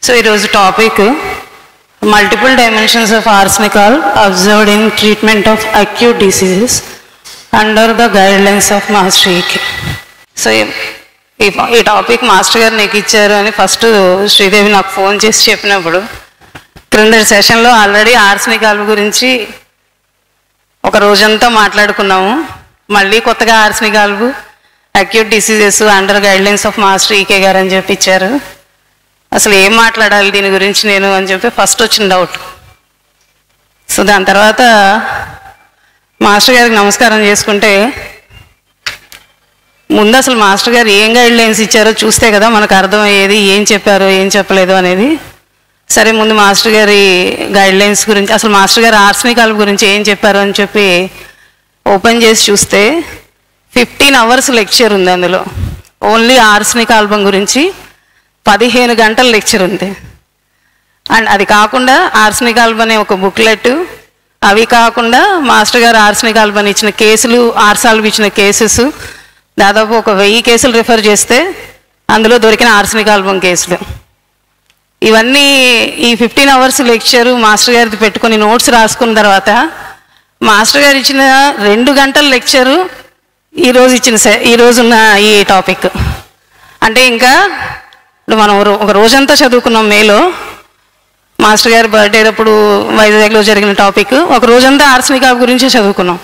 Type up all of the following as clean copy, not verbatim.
So ఈరోజు topic multiple dimensions of arsenical observed in treatment of acute diseases under the guidelines of master EK. So ఈ topic master గారు నీకు ఇచ్చారు అని first Sridevi నాకు phone చేసి చెప్పినప్పుడు క్రిందటి సెషన్లో ఆల్రెడీ ఆర్సెనికాల్ గురించి ఒక రోజంతా మాట్లాడుకున్నాము. మళ్ళీ కొత్తగా arsenical acute diseases under guidelines of master EK గారు అని చెప్పి ఇచ్చారు. అసలు ఏం మాట్లాడాలి దీని గురించి నేను అని చెప్పి ఫస్ట్ వచ్చిన డౌట్. సో దాని తర్వాత మాస్టర్ గారికి నమస్కారం చేసుకుంటే ముందు అసలు మాస్టర్ గారు ఏం గైడ్ లైన్స్ ఇచ్చారో చూస్తే కదా మనకు అర్థమయ్యేది ఏం చెప్పారో ఏం చెప్పలేదు అనేది. సరే ముందు మాస్టర్ గారి గైడ్ లైన్స్ గురించి అసలు మాస్టర్ గారు ఆర్సెనికాల్ గురించి ఏం చెప్పారు అని చెప్పి ఓపెన్ చేసి చూస్తే 15 hours లెక్చర్ ఉంది. అందులో ఓన్లీ ఆర్సెనిక్ ఆల్బమ్ గురించి 15 గంటల లెక్చర్ ఉంది. అండ్ అది కాకుండా ఆర్సెనిక్ ఆల్బమ్ అనే ఒక బుక్లెట్, అవి కాకుండా మాస్టర్ గారు ఆర్సెనిక్ ఆల్బమ్ ఇచ్చిన కేసులు, ఆర్సాల్బ్ ఇచ్చిన కేసెస్ దాదాపు ఒక 1000 కేసులు రిఫర్ చేస్తే అందులో దొరికిన ఆర్సెనిక్ ఆల్బమ్ కేసులు ఇవన్నీ ఈ 15 hours లెక్చరు మాస్టర్ గారిది పెట్టుకొని నోట్స్ రాసుకున్న తర్వాత మాస్టర్ గారు ఇచ్చిన 2 గంటల లెక్చరు ఈరోజున్న ఈ టాపిక్ అంటే ఇంకా మనం ఒక రోజంతా చదువుకున్నాం. మేలో మాస్టర్ గారి బర్త్డే అప్పుడు వైజాగ్లో జరిగిన టాపిక్ ఒక రోజంతా ఆర్సెనికాల్ గురించే చదువుకున్నాం.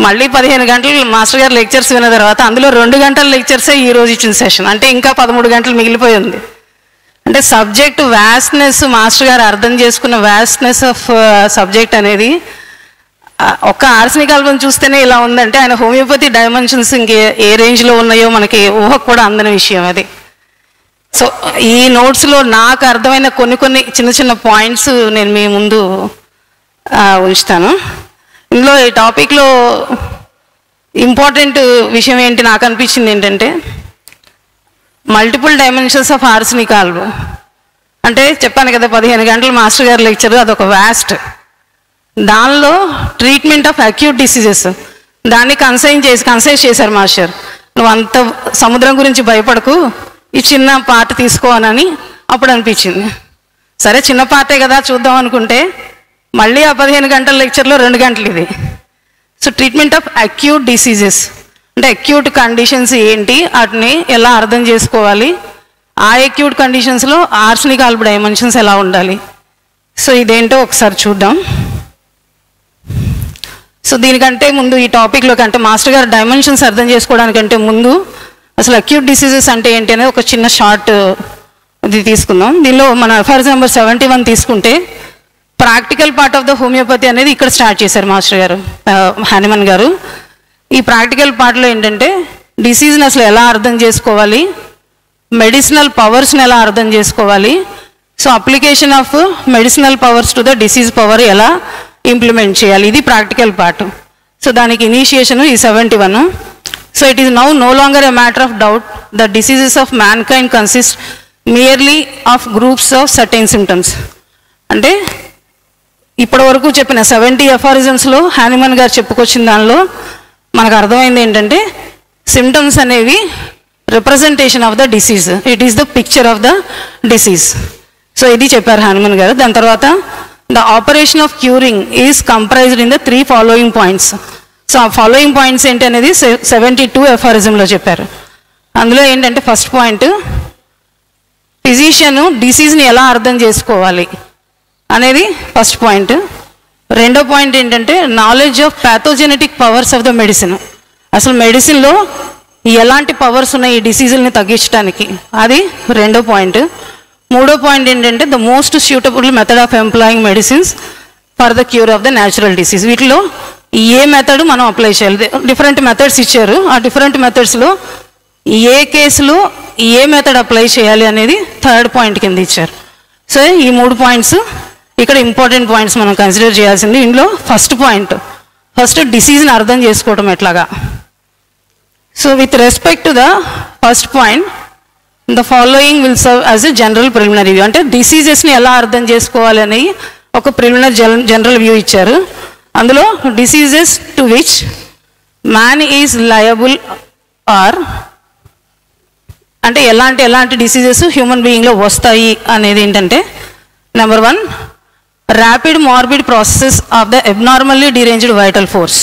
మళ్ళీ 15 గంటలు మాస్టర్ గారు లెక్చర్స్ విన్న తర్వాత అందులో 2 గంటల లెక్చర్సే ఈ రోజు ఇచ్చిన సెషన్. అంటే ఇంకా 13 గంటలు మిగిలిపోయి ఉంది. అంటే సబ్జెక్ట్ వ్యాస్ట్నెస్, మాస్టర్ గారు అర్థం చేసుకున్న వ్యాస్ట్నెస్ ఆఫ్ సబ్జెక్ట్ అనేది ఒక్క ఆర్సెనిక్ ఆల్బమ్ చూస్తేనే ఇలా ఉందంటే ఆయన హోమియోపతి డైమెన్షన్స్ ఇంకే ఏ రేంజ్లో ఉన్నాయో మనకి ఊహకు కూడా అందని విషయం అది. సో ఈ నోట్స్లో నాకు అర్థమైన కొన్ని చిన్న చిన్న పాయింట్స్ నేను మీ ముందు ఉంచుతాను. ఇందులో ఈ టాపిక్లో ఇంపార్టెంట్ విషయం ఏంటి నాకు అనిపించింది ఏంటంటే మల్టిపుల్ డైమెన్షన్స్ ఆఫ్ ఆర్సెనికాల్. అంటే చెప్పాను కదా 15 గంటలు మాస్టర్ గారి లెక్చర్, అదొక వ్యాస్ట్. దానిలో ట్రీట్మెంట్ ఆఫ్ అక్యూట్ డిసీజెస్ దాన్ని కన్సైజ్ చేశారు మాస్టర్. నువ్వు అంత సముద్రం గురించి భయపడకు, ఈ చిన్న పార్ట్ తీసుకోవాలని అప్పుడు అనిపించింది. సరే చిన్న పార్టే కదా చూద్దాం అనుకుంటే మళ్ళీ ఆ 15 గంటల లెక్చర్లో 2 గంటలు ఇది. So treatment of acute diseases అంటే అక్యూట్ కండిషన్స్ ఏంటి, వాటిని ఎలా అర్థం చేసుకోవాలి, ఆ అక్యూట్ కండిషన్స్లో ఆర్సెనికాల్ డైమెన్షన్స్ ఎలా ఉండాలి. సో ఇదేంటో ఒకసారి చూద్దాం. సో దీనికంటే ముందు ఈ టాపిక్లో కంటే మాస్టర్ గారు డైమెన్షన్స్ అర్థం చేసుకోవడానికంటే ముందు అసలు అక్యూట్ డిసీజెస్ అంటే ఏంటి అనేది ఒక చిన్న షార్ట్ ఇది తీసుకుందాం. దీనిలో మన ఎఫ్ఆర్ఎస్ నెంబర్ 71 తీసుకుంటే practical part of the homeopathy అనేది ఇక్కడ స్టార్ట్ చేశారు మాస్టర్ గారు, హానిమన్ గారు. ఈ ప్రాక్టికల్ పార్ట్లో ఏంటంటే డిసీజ్ని అసలు ఎలా అర్థం చేసుకోవాలి, మెడిసినల్ పవర్స్ని ఎలా అర్థం చేసుకోవాలి, so application of medicinal powers to the disease power ఎలా ఇంప్లిమెంట్ చేయాలి, ఇది ప్రాక్టికల్ పార్ట్. సో దానికి ఇనిషియేషన్ ఈ 71. So it is now no longer a matter of doubt the diseases of mankind consist merely of groups of certain symptoms. అంటే ఇప్పటి వరకు చెప్పిన 70 ఎఫారిజమ్స్లో Hahnemann గారు చెప్పుకొచ్చిన దానిలో మనకు అర్థమైంది ఏంటంటే సిమ్టమ్స్ అనేవి representation of the disease, it is the picture of the disease. So ఇది చెప్పారు హానిమన్ గారు. దాని తర్వాత the operation of curing is comprised in the 3 following points. So ఆ ఫాలోయింగ్ పాయింట్స్ ఏంటి అనేది 72 ఎఫారిజంలో చెప్పారు. అందులో ఏంటంటే ఫస్ట్ పాయింట్ ఫిజిషియన్ డిసీజ్ని ఎలా అర్థం చేసుకోవాలి అనేది ఫస్ట్ పాయింట్. రెండో పాయింట్ ఏంటంటే knowledge of pathogenetic powers of the medicine, అసలు మెడిసిన్లో ఎలాంటి పవర్స్ ఉన్నాయి ఈ డిసీజుల్ని తగ్గించడానికి, అది రెండో పాయింట్. మూడో పాయింట్ ఏంటంటే the most suitable method of employing medicines for the cure of the natural disease. వీటిలో ఏ మెథడ్ మనం అప్లై చేయాలి, డిఫరెంట్ మెథడ్స్ ఇచ్చారు. ఆ డిఫరెంట్ మెథడ్స్లో ఏ కేసులో ఏ మెథడ్ అప్లై చేయాలి అనేది థర్డ్ పాయింట్ కింద ఇచ్చారు. సో ఈ 3 పాయింట్స్ ఇక్కడ ఇంపార్టెంట్ పాయింట్స్ మనం కన్సిడర్ చేయాల్సింది. ఇందులో ఫస్ట్ డిసీజ్ని అర్థం చేసుకోవడం ఎట్లాగా. So with respect to the first point the following will serve as a general preliminary view. అంటే డిసీజెస్ని ఎలా అర్థం చేసుకోవాలి అని ఒక ప్రిలిమినరీ జనరల్ వ్యూ ఇచ్చారు. అందులో diseases to which man is liable are అంటే ఎలాంటి డిసీజెస్ హ్యూమన్ బీయింగ్లో వస్తాయి అనేది ఏంటంటే, number 1, rapid morbid processes of the abnormally deranged vital force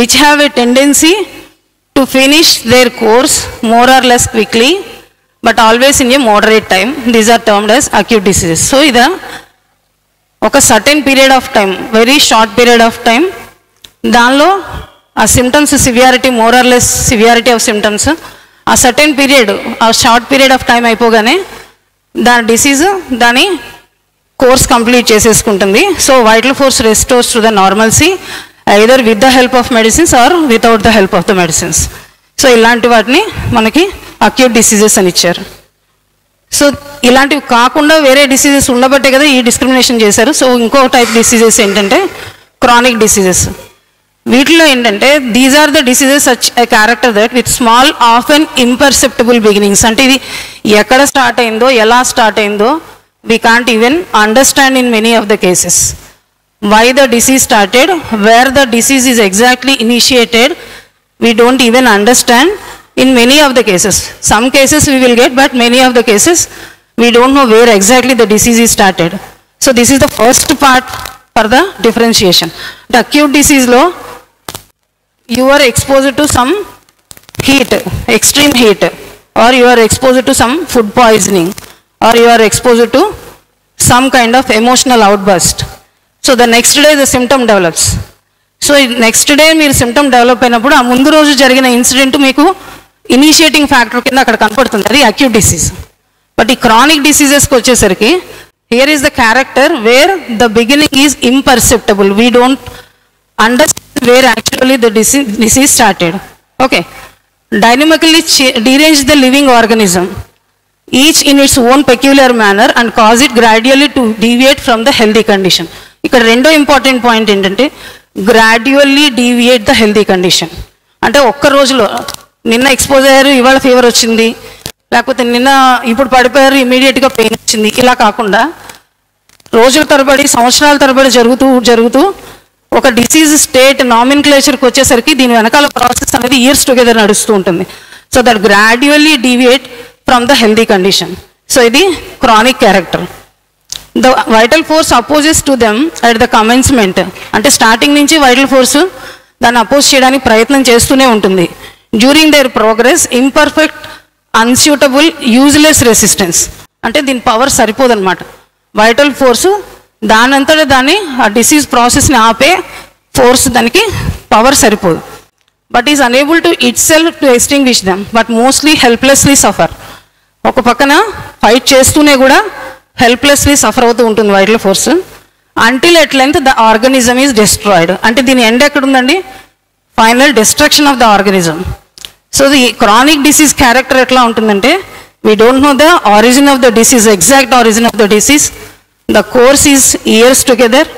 which have a tendency to finish their course more or less quickly but always in a moderate time. These are termed as acute diseases. So ఇది ఒక certain period of time, very short period of time, దానిలో ఆ symptoms severity, more or less severity of symptoms, ఆ certain period, ఆ short period of time అయిపోగానే దాని disease దాని course complete చేసేసుకుంటుంది. So vital force restores to the normalcy either with the help of medicines or without the help of the medicines. So ఇలాంటి వాటిని మనకి acute diseases అని ఇచ్చారు. సో ఇలాంటివి కాకుండా వేరే డిసీజెస్ ఉండబట్టే కదా ఈ డిస్క్రిమినేషన్ చేశారు. సో ఇంకో టైప్ డిసీజెస్ ఏంటంటే క్రానిక్ డిసీజెస్. వీటిలో ఏంటంటే these are the diseases such a character that with small often imperceptible beginnings. అంటే ఇది ఎక్కడ స్టార్ట్ అయిందో, ఎలా స్టార్ట్ అయిందో we can't even understand in many of the cases. Why the disease started, where the disease is exactly initiated, we don't even understand in many of the cases. Some cases we will get, but many of the cases we don't know where exactly the disease is started. So this is the first part for the differentiation. The acute disease lo you are exposed to some heat, extreme heat, or you are exposed to some food poisoning, or you are exposed to some kind of emotional outburst. So the next day the symptom develops. So next day మీరు symptom develop అయినప్పుడు ఆ ముందు రోజు జరిగిన incident మీకు initiating factor కింద అక్కడ కనపడుతుంది, అది అక్యూట్ డిసీజ్. బట్ ఈ క్రానిక్ డిసీజెస్కి వచ్చేసరికి here is the character where the beginning is imperceptible. We don't understand where actually the disease started. Okay, dynamically derange the living organism each in its own peculiar manner and cause it gradually to deviate from the healthy condition. ఇక్కడ రెండో important point ఏంటంటే gradually deviate the healthy condition. అంటే ఒక్క రోజులో నిన్న expose అయ్యారు, ఇవాళ fever వచ్చింది, లేకపోతే నిన్న ఇప్పుడు పడిపోయారు, ఇమీడియట్గా పెయిన్ వచ్చింది, ఇలా కాకుండా రోజుల తరబడి, సంవత్సరాల తరబడి జరుగుతూ ఒక డిసీజ్ స్టేట్ నామిన్క్లేచర్కి వచ్చేసరికి దీని వెనకాల ప్రాసెస్ అనేది ఇయర్స్ టుగెదర్ నడుస్తూ ఉంటుంది. So that gradually deviate from the healthy condition. So ఇది chronic character. The vital force opposes to them at the commencement. అంటే స్టార్టింగ్ నుంచి వైటల్ ఫోర్స్ దాన్ని అపోజ్ చేయడానికి ప్రయత్నం చేస్తూనే ఉంటుంది. During their progress imperfect, unsuitable, useless resistance. అంటే దీని పవర్ సరిపోదన్నమాట. వైటల్ ఫోర్సు దానంతటా దాన్ని ఆ డిసీజ్ ప్రాసెస్ని ఆపే ఫోర్స్ దానికి పవర్ సరిపోదు. But is unable to itself to extinguish them, but mostly helplessly suffer. ఒక పక్కన ఫైట్ చేస్తూనే కూడా హెల్ప్లెస్లీ సఫర్ అవుతూ ఉంటుంది vital force until at length the organism is destroyed. అంటే దీని ఎండ్ ఎక్కడుందండి? Final destruction of the organism. So the chronic disease character ఎట్లా ఉంటుందంటే we don't know the origin of the disease, exact origin of the disease, the course is years together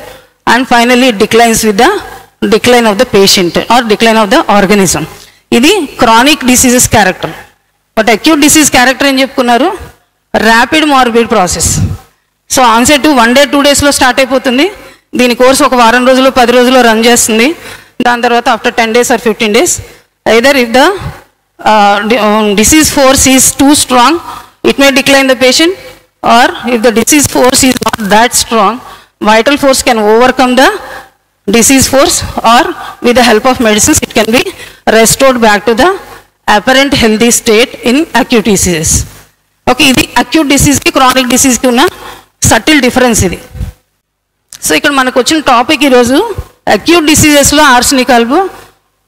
and finally it declines with the decline of the patient or decline of the organism. ఇది chronic diseases character. But acute disease character ఏం చెప్పుకున్నారు? Rapid morbid process. So onset 1 day 2 daysలో start అయిపోతుంది. దీని course ఒక వారం రోజులు 10 రోజుల్లో రన్ చేస్తుంది. దాని తర్వాత after 10 days or 15 days either if the disease force is too strong it may decline the patient, or if the disease force is not that strong vital force can overcome the disease force, or with the help of medicines it can be restored back to the apparent healthy state in acute diseases. Okay, ఇది acute డిసీజ్కి chronic డిసీజ్కి ఉన్న subtle difference ఇది. So ఇక్కడ మనకు వచ్చిన topic ఈరోజు acute డిసీజెస్లో ఆర్సెనికాల్బు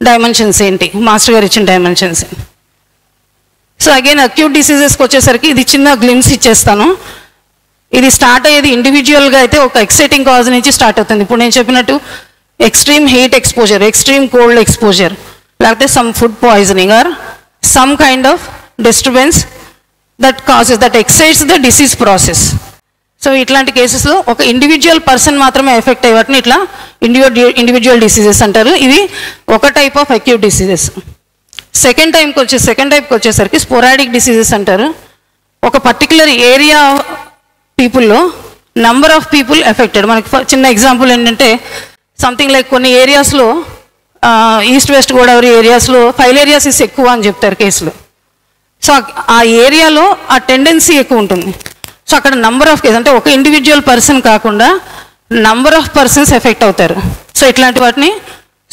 dimensions ఏంటి, master గారు ఇచ్చిన డైమెన్షన్స్. సో అగైన్ అక్యూట్ డిసీజెస్కి వచ్చేసరికి ఇది చిన్న గ్లిమ్స్ ఇచ్చేస్తాను. ఇది స్టార్ట్ అయ్యేది ఇండివిజువల్గా అయితే ఒక ఎక్సైటింగ్ కాజ్ నుంచి స్టార్ట్ అవుతుంది. ఇప్పుడు నేను చెప్పినట్టు extreme heat exposure, extreme cold exposure, లేకపోతే some food poisoning or some kind of disturbance that causes that excites the disease process. So ఇట్లాంటి కేసెస్లో ఒక ఇండివిజువల్ పర్సన్ మాత్రమే ఎఫెక్ట్ అయ్యి వాటిని ఇట్లా ఇండివిజువల్ డిసీజెస్ అంటారు. ఇవి ఒక type of acute diseases. Second టైప్కి వచ్చేసరికి స్పోరాడిక్ డిసీజెస్ అంటారు. ఒక పర్టికులర్ ఏరియా పీపుల్లో నంబర్ ఆఫ్ పీపుల్ ఎఫెక్టెడ్. మనకి చిన్న ఎగ్జాంపుల్ ఏంటంటే సంథింగ్ లైక్ కొన్ని ఏరియాస్లో ఈస్ట్ వెస్ట్ గోదావరి ఏరియాస్లో ఫైలేరియాసిస్ ఎక్కువ అని చెప్తారు కేసులు. సో ఆ ఏరియాలో ఆ టెండెన్సీ ఎక్కువ ఉంటుంది. సో అక్కడ నంబర్ ఆఫ్ కేసెస్ అంటే ఒక ఇండివిజువల్ పర్సన్ కాకుండా నంబర్ ఆఫ్ పర్సన్స్ ఎఫెక్ట్ అవుతారు. సో ఇట్లాంటి వాటిని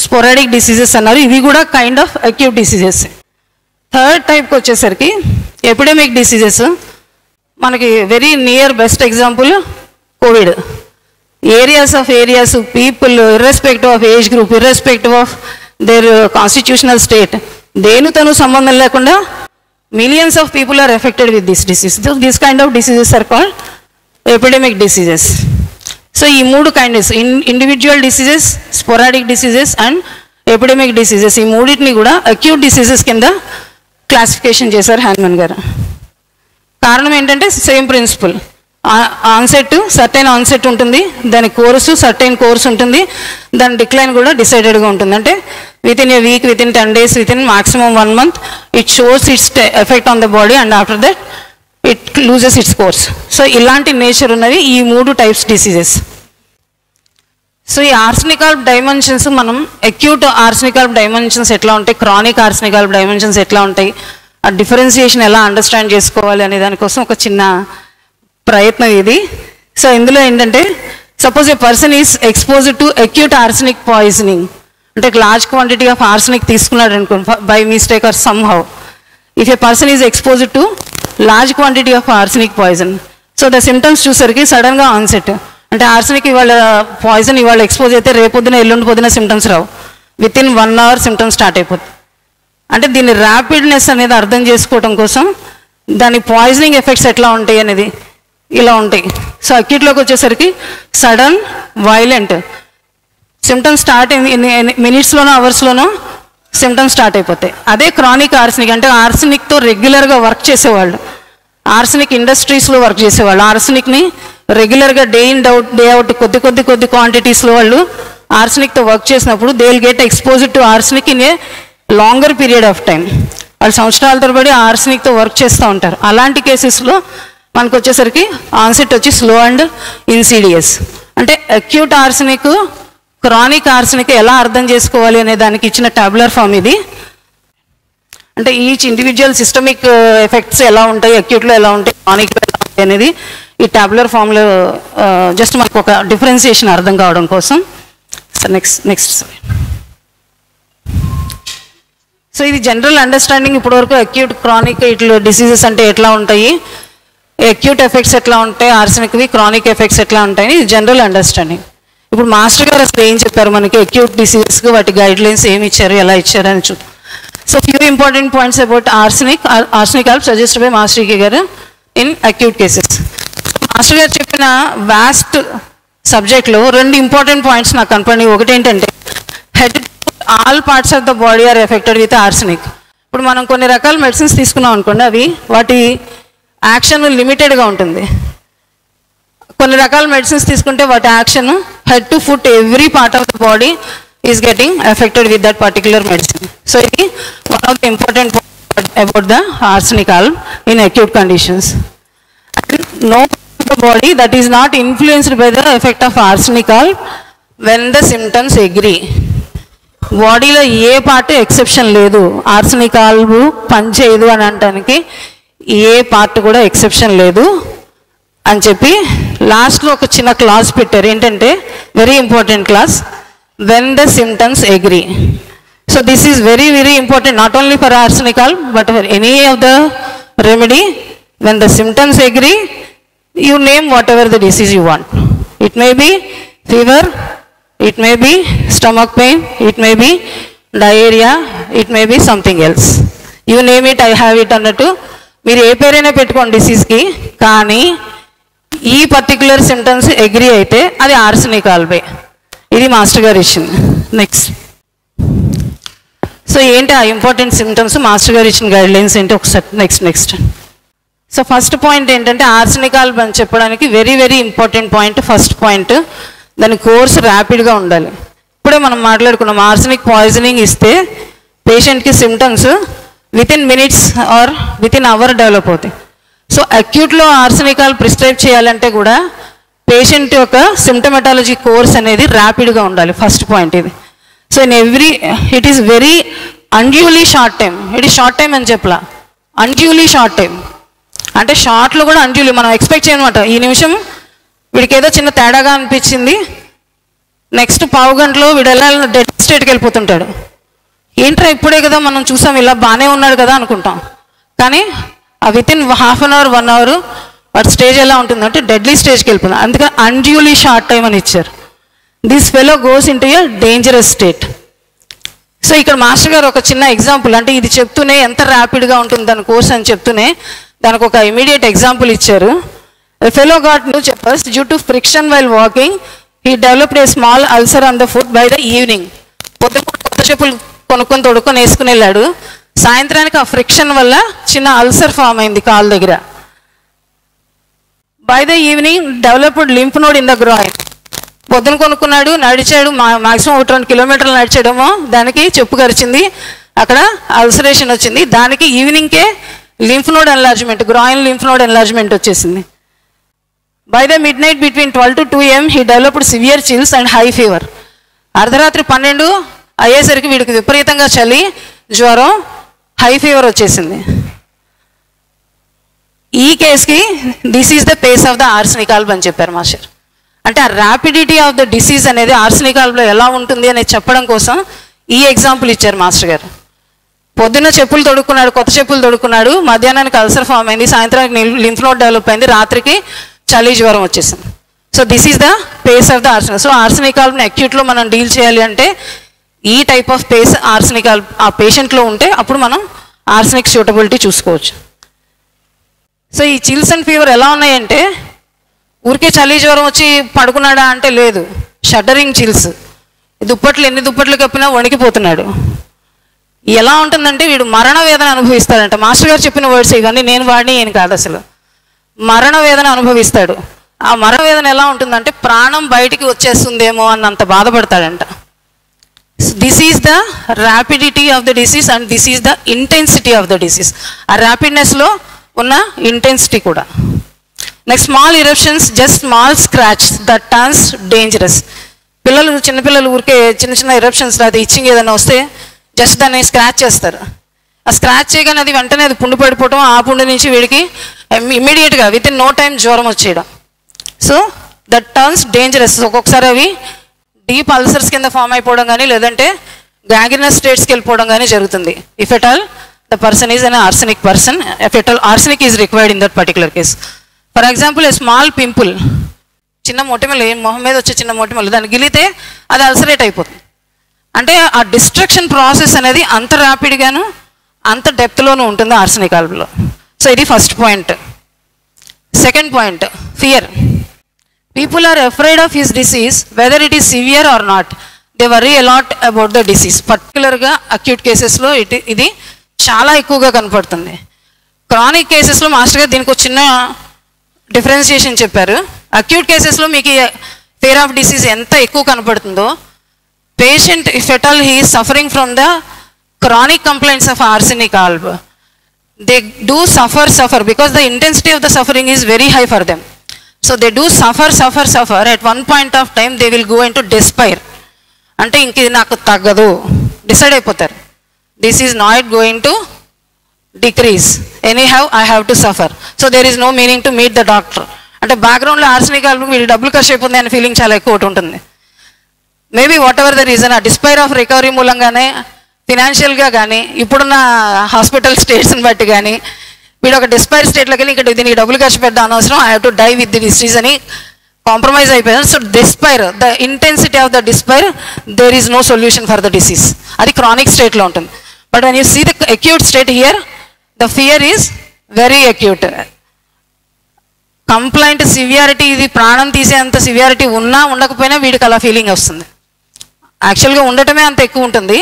స్పోరాడిక్ డిసీజెస్ అన్నారు. ఇవి కూడా kind of acute diseases. Third టైప్కి వచ్చేసరికి ఎపిడెమిక్ డిసీజెస్. మనకి very near best example Covid. Areas people irrespective of age group, irrespective of their constitutional state, దేనితోనూ సంబంధం లేకుండా millions of people are affected with this disease. So this kind of diseases are called epidemic diseases. So ఈ మూడు kinds individual diseases, sporadic diseases and epidemic diseases, ఈ మూడింటిని కూడా acute diseases కింద classification చేశారు హ్యాన్మన్ గారు. కారణం ఏంటంటే same principle, onset certain onset ఉంటుంది, దాని కోర్సు సర్టైన్ కోర్స్ ఉంటుంది, దాని డిక్లైన్ కూడా డిసైడెడ్గా ఉంటుంది. అంటే within a week, within 10 days, within maximum 1 month, it shows its effect on the body and after that it loses its course. So ఇలాంటి nature ఉన్నవి ఈ మూడు టైప్స్ డిసీజెస్. సో ఈ ఆర్సనికల్ డైమెన్షన్స్, మనం అక్యూట్ ఆర్సనికల్ డైమెన్షన్స్ ఎట్లా ఉంటాయి, క్రానిక్ ఆర్సనికల్ డైమెన్షన్స్ ఎట్లా ఉంటాయి, ఆ డిఫరెన్సియేషన్ ఎలా అండర్స్టాండ్ చేసుకోవాలి అనే దానికోసం ఒక చిన్న ప్రయత్నం ఇది. సో ఇందులో ఏంటంటే suppose a person is exposed to acute arsenic poisoning, అంటే లార్జ్ క్వాంటిటీ ఆఫ్ ఆర్సనిక్ తీసుకున్నాడు అనుకోండి by mistake or somehow. If a person is exposed to large quantity of arsenic poison, so the symptoms చూసరికి సడన్గా onset, అంటే arsenic ఇవాళ poison ఇవాళ expose అయితే రేపొద్దున ఎల్లుండి పొద్దున symptoms Rao, with in 1 hour symptoms start అయిపోతుంది. అంటే దీని ర్యాపిడ్నెస్ అనేది అర్థం చేసుకోవడం కోసం దాని పాయిజనింగ్ ఎఫెక్ట్స్ ఎట్లా ఉంటాయి అనేది ఇలా ఉంటాయి. సో అక్యూట్లోకి వచ్చేసరికి సడన్ వైలెంట్ సిమ్టమ్స్ స్టార్ట్ మినిట్స్లోనో అవర్స్లోనో సిమ్టమ్స్ స్టార్ట్ అయిపోతాయి. అదే క్రానిక్ ఆర్సనిక్ అంటే ఆర్సనిక్తో రెగ్యులర్గా వర్క్ చేసేవాళ్ళు, ఆర్సనిక్ ఇండస్ట్రీస్లో వర్క్ చేసేవాళ్ళు, ఆర్సనిక్ని రెగ్యులర్గా డే ఇన్ డే అవుట్ కొద్ది క్వాంటిటీస్లో వాళ్ళు ఆర్సనిక్తో వర్క్ చేసినప్పుడు they will get exposed to arsenic in a longer period of time. వాళ్ళు సంవత్సరాల తరబడి ఆర్సనిక్తో వర్క్ చేస్తూ ఉంటారు. అలాంటి కేసెస్లో మనకు వచ్చేసరికి ఆన్సెట్ వచ్చి స్లో అండ్ ఇన్సీడియస్. అంటే అక్యూట్ ఆర్సనిక్, క్రానిక్ ఆర్సనిక్ ఎలా అర్థం చేసుకోవాలి అనే దానికి ఇచ్చిన టాబ్యులర్ ఫామ్ ఇది. అంటే ఈచ్ ఇండివిజువల్ సిస్టమిక్ ఎఫెక్ట్స్ ఎలా ఉంటాయి, అక్యూట్లో ఎలా ఉంటాయి, క్రానిక్లో ఎలా ఉంటాయి అనేది ఈ టాబ్యులర్ ఫామ్లో జస్ట్ మనకు ఒక డిఫరెన్సియేషన్ అర్థం కావడం కోసం. నెక్స్ట్ సో ఇది జనరల్ అండర్స్టాండింగ్. ఇప్పటివరకు అక్యూట్, క్రానిక్ ఇట్లా డిసీజెస్ అంటే ఎట్లా ఉంటాయి, అక్యూట్ ఎఫెక్ట్స్ ఎట్లా ఉంటాయి, ఆర్సనిక్వి క్రానిక్ ఎఫెక్ట్స్ ఎట్లా ఉంటాయని ఇది జనరల్ అండర్స్టాండింగ్. ఇప్పుడు మాస్టర్ గారు అసలు ఏం చెప్పారు మనకి అక్యూట్ డిసీజెస్కి, వాటి గైడ్లైన్స్ ఏమి ఇచ్చారు, ఎలా ఇచ్చారు అని చూద్దాం. So few important points about arsenic help suggested by master K గారు ఇన్ అక్యూట్ కేసెస్. మాస్టర్ గారు చెప్పిన వాస్ట్ సబ్జెక్ట్లో 2 ఇంపార్టెంట్ పాయింట్స్ నాకు కనపడినాయి. ఒకటి ఏంటంటే that all parts of the body are affected with arsenic. ఇప్పుడు మనం కొన్ని రకాల మెడిసిన్స్ తీసుకున్నాం అనుకోండి, అవి వాటి యాక్షన్ లిమిటెడ్గా ఉంటుంది. కొన్ని రకాల మెడిసిన్స్ తీసుకుంటే వాటి action head to foot every part of the body is getting affected with that particular medicine. So ఇది one of the important about the arsenic alb in acute conditions. No the body that is not influenced by the effect of arsenic alb when the symptoms agree. బాడీలో ఏ part exception లేదు, arsenic alb పనిచేయదు అని అనడానికి ఏ part కూడా exception లేదు అని చెప్పి లాస్ట్లో ఒక చిన్న క్లాస్ పెట్టారు. ఏంటంటే very important class, when the symptoms agree. So this is very very important not only for arsenic alb but for any of the remedy. When the symptoms agree you name whatever the disease you want. It may be fever, it may be stomach pain, it may be diarrhea, it may be something else. You name it, I have it అన్నట్టు మీరు ఏ పేరైనా పెట్టుకోండి డిసీజ్కి, కానీ ఈ particular symptoms agree అయితే అది arsenic ఆల్బే. ఇది master గారు ఇచ్చింది. నెక్స్ట్ సో ఏంటి ఆ ఇంపార్టెంట్ సిమ్టమ్స్, మాస్టర్ గారు ఇచ్చిన గైడ్లైన్స్ ఏంటి ఒకసారి నెక్స్ట్. సో ఫస్ట్ పాయింట్ ఏంటంటే ఆర్సనిక్ ఆల్బ్ అని చెప్పడానికి very very important point, first point దాని కోర్స్ ర్యాపిడ్గా ఉండాలి. ఇప్పుడే మనం మాట్లాడుకున్నాం ఆర్సనిక్ పాయిజనింగ్ ఇస్తే పేషెంట్కి symptoms with in minutes or with in our develop అవుతాయి. సో అక్యూట్లో ఆర్సనిక్ ఆల్బ్ ప్రిస్క్రైబ్ చేయాలంటే కూడా పేషెంట్ యొక్క సిమ్టమెటాలజీ కోర్స్ అనేది ర్యాపిడ్గా ఉండాలి. ఫస్ట్ పాయింట్ ఇది. So in every it is very అన్యూలీ short time, it is short time అని చెప్పలా, అన్డ్యూలీ షార్ట్ టైం. అంటే షార్ట్లో కూడా అన్డ్యూలీ మనం ఎక్స్పెక్ట్ చేయనమాట. ఈ నిమిషం వీడికి ఏదో చిన్న తేడాగా అనిపించింది, నెక్స్ట్ పావు గంటలో వీడు ఎలా డెడ్ స్టేట్కి వెళ్ళిపోతుంటాడు. ఏంట్రా ఇప్పుడే కదా మనం చూసాం, ఇలా బాగానే ఉన్నాడు కదా అనుకుంటాం. కానీ ఆ within half an hour 1 hour వాటి స్టేజ్ ఎలా ఉంటుందంటే డెడ్లీ స్టేజ్కి వెళ్ళిపోతుంది. అందుకని అన్డ్యూలీ షార్ట్ టైం అని ఇచ్చారు. This fellow goes in to a dangerous state. So ఇక్కడ మాస్టర్ గారు ఒక చిన్న ఎగ్జాంపుల్, అంటే ఇది చెప్తూనే ఎంత ర్యాపిడ్గా ఉంటుంది దాని కోర్స్ అని చెప్తూనే దానికి ఒక ఇమీడియట్ ఎగ్జాంపుల్ ఇచ్చారు. A fellow got new cheppers due to friction while walking. He developed a small ulcer on the foot by the evening. పొద్దున కొత్త చెప్పులు కొనుక్కొని తొడుక్కొని వేసుకుని వెళ్ళాడు. సాయంత్రానికి ఆ ఫ్రిక్షన్ వల్ల చిన్న అల్సర్ ఫామ్ అయింది కాలు దగ్గర. By the evening developed lymph node in the groin. పొద్దున కొనుక్కున్నాడు, నడిచాడు, మాక్సిమం 1-2 కిలోమీటర్లు నడిచాడేమో, దానికి చెప్పు కరిచింది, అక్కడ అల్సరేషన్ వచ్చింది. దానికి ఈవినింగ్కే lymph node enlargement, groin lymph node enlargement వచ్చేసింది. By the midnight between 12 to 2 AM he developed severe chills and high fever. అర్ధరాత్రి 12 అయ్యేసరికి వీడికి విపరీతంగా చలి, జ్వరం, హై ఫీవర్ వచ్చేసింది. ఈ కేసుకి this is the pace of the arsenic ఆల్బ్ అని చెప్పారు మాస్టర్. అంటే ఆ ర్యాపిడిటీ ఆఫ్ ద డిసీజ్ అనేది ఆర్సనిక్ ఆల్బ్లో ఎలా ఉంటుంది అనేది చెప్పడం కోసం ఈ ఎగ్జాంపుల్ ఇచ్చారు మాస్టర్ గారు. పొద్దున్న చెప్పులు తొడుక్కున్నాడు, కొత్త చెప్పులు తొడుక్కున్నాడు, మధ్యాహ్నానికి అల్సర్ ఫామ్ అయింది, సాయంత్రానికి లింఫ్ నోడ్ డెవలప్ అయింది, రాత్రికి చలి జ్వరం వచ్చేసింది. So this is the pace of the arsenic. So arsenic ఆల్బ్ని అక్యూట్లో మనం డీల్ చేయాలి అంటే ఈ type of pace arsenic alb ఆ పేషెంట్లో ఉంటే అప్పుడు మనం ఆర్సనిక్ సూటబిలిటీ చూసుకోవచ్చు. సో ఈ చిల్స్ అండ్ ఫీవర్ ఎలా ఉన్నాయంటే ఊరికే చలి జ్వరం వచ్చి పడుకున్నాడా అంటే లేదు, షడ్డరింగ్ చిల్స్, దుప్పట్లు ఎన్ని దుప్పట్లు కప్పినా వణికిపోతున్నాడు. ఎలా ఉంటుందంటే వీడు మరణ వేదన అనుభవిస్తాడంట. మాస్టర్ గారు చెప్పిన వర్డ్స్ ఇవన్నీ నేను వాడిని ఏం కాదు, అసలు మరణ వేదన అనుభవిస్తాడు. ఆ మరణ వేదన ఎలా ఉంటుందంటే ప్రాణం బయటికి వచ్చేస్తుందేమో అన్నంత బాధపడతాడంట. This is the rapidity of the disease and this is the intensity of the disease. ఆ ర్యాపిడ్నెస్లో ఉన్న ఇంటెన్సిటీ కూడా. Next small eruptions, just small scratch that turns dangerous. చిన్నపిల్లలు ఊరికే చిన్న చిన్న ఇరప్షన్స్ అది ఇచ్చింగ్ ఏదైనా వస్తే జస్ట్ దాన్ని స్క్రాచ్ చేస్తారు. ఆ స్క్రాచ్ చేయగానే అది వెంటనే అది పుండు పడిపోవటం, ఆ పుండు నుంచి వీడికి ఇమ్మీడియట్గా విత్ ఇన్ నో టైం జ్వరం వచ్చేయడం. So that turns dangerous. ఒక్కొక్కసారి అవి డీప్ అల్సర్స్ కింద ఫామ్ అయిపోవడం కానీ లేదంటే గ్యాంగ్రీనస్ స్టేట్స్కి వెళ్ళిపోవడం కానీ జరుగుతుంది. If at all the person is an arsenic person, if at all arsenic is required in that particular case. For example a small pimple, చిన్న మొటిమలు, మొహం మీద వచ్చే చిన్న మొటిమలు, దాన్ని గిలితే అది అల్సరేట్ అయిపోతుంది. అంటే ఆ డిస్ట్రక్షన్ ప్రాసెస్ అనేది అంత ర్యాపిడ్గాను అంత డెప్త్లోనూ ఉంటుంది ఆర్సనిక్ ఆల్బ్లో. సో ఇది first point. Second point, fear. People are afraid of his disease whether it is severe or not. They worry a lot about the disease. పర్టికులర్గా అక్యూట్ కేసెస్లో ఇది చాలా ఎక్కువగా కనపడుతుంది. క్రానిక్ కేసెస్లో మాస్టర్ గారు దీనికి ఒక చిన్న డిఫరెన్షియేషన్ చెప్పారు. అక్యూట్ కేసెస్లో మీకు ఫియర్ ఆఫ్ డిసీజ్ ఎంత ఎక్కువ కనపడుతుందో, patient if at all he is suffering from the chronic complaints of arsenic alb, they do suffer because the intensity of the suffering is very high for them. So they do suffer. At one point of time they will go into despair. అంటే ఇంక ఇది నాకు తగ్గదు, decide అయిపోతారు. This is not going to decrease, anyhow I have to suffer. So there is no meaning to meet the doctor. అంటే బ్యాక్గ్రౌండ్లో arsenic ఆల్బ్కి వీళ్ళు డబ్బులు ఖర్చు అయిపోతుంది అనే ఫీలింగ్ చాలా ఎక్కువ ఉంటుంది. Maybe what ever the reason, ఆ డిస్పైర్ ఆఫ్ రికవరీ మూలంగానే ఫినాన్షియల్గా కానీ ఇప్పుడున్న హాస్పిటల్ స్టేట్స్ని బట్టి కానీ వీడు ఒక డిస్పైర్ స్టేట్లోకి వెళ్ళి ఇక్కడ దీనికి డబ్బులు ఖర్చు పెట్టడం అనవసరం, I have to die with the disease అని కాంప్రమైజ్ అయిపోయారు. So despair, the intensity of the despair, there is no solution for the disease. అది క్రానిక్ స్టేట్లో ఉంటుంది. But when you see the acute state here, the fear is very acute. Complaint severity, ఇది ప్రాణం తీసేంత severity ఉన్నా ఉండకపోయినా వీడికి అలా feeling వస్తుంది. యాక్చువల్గా ఉండటమే అంత ఎక్కువ ఉంటుంది,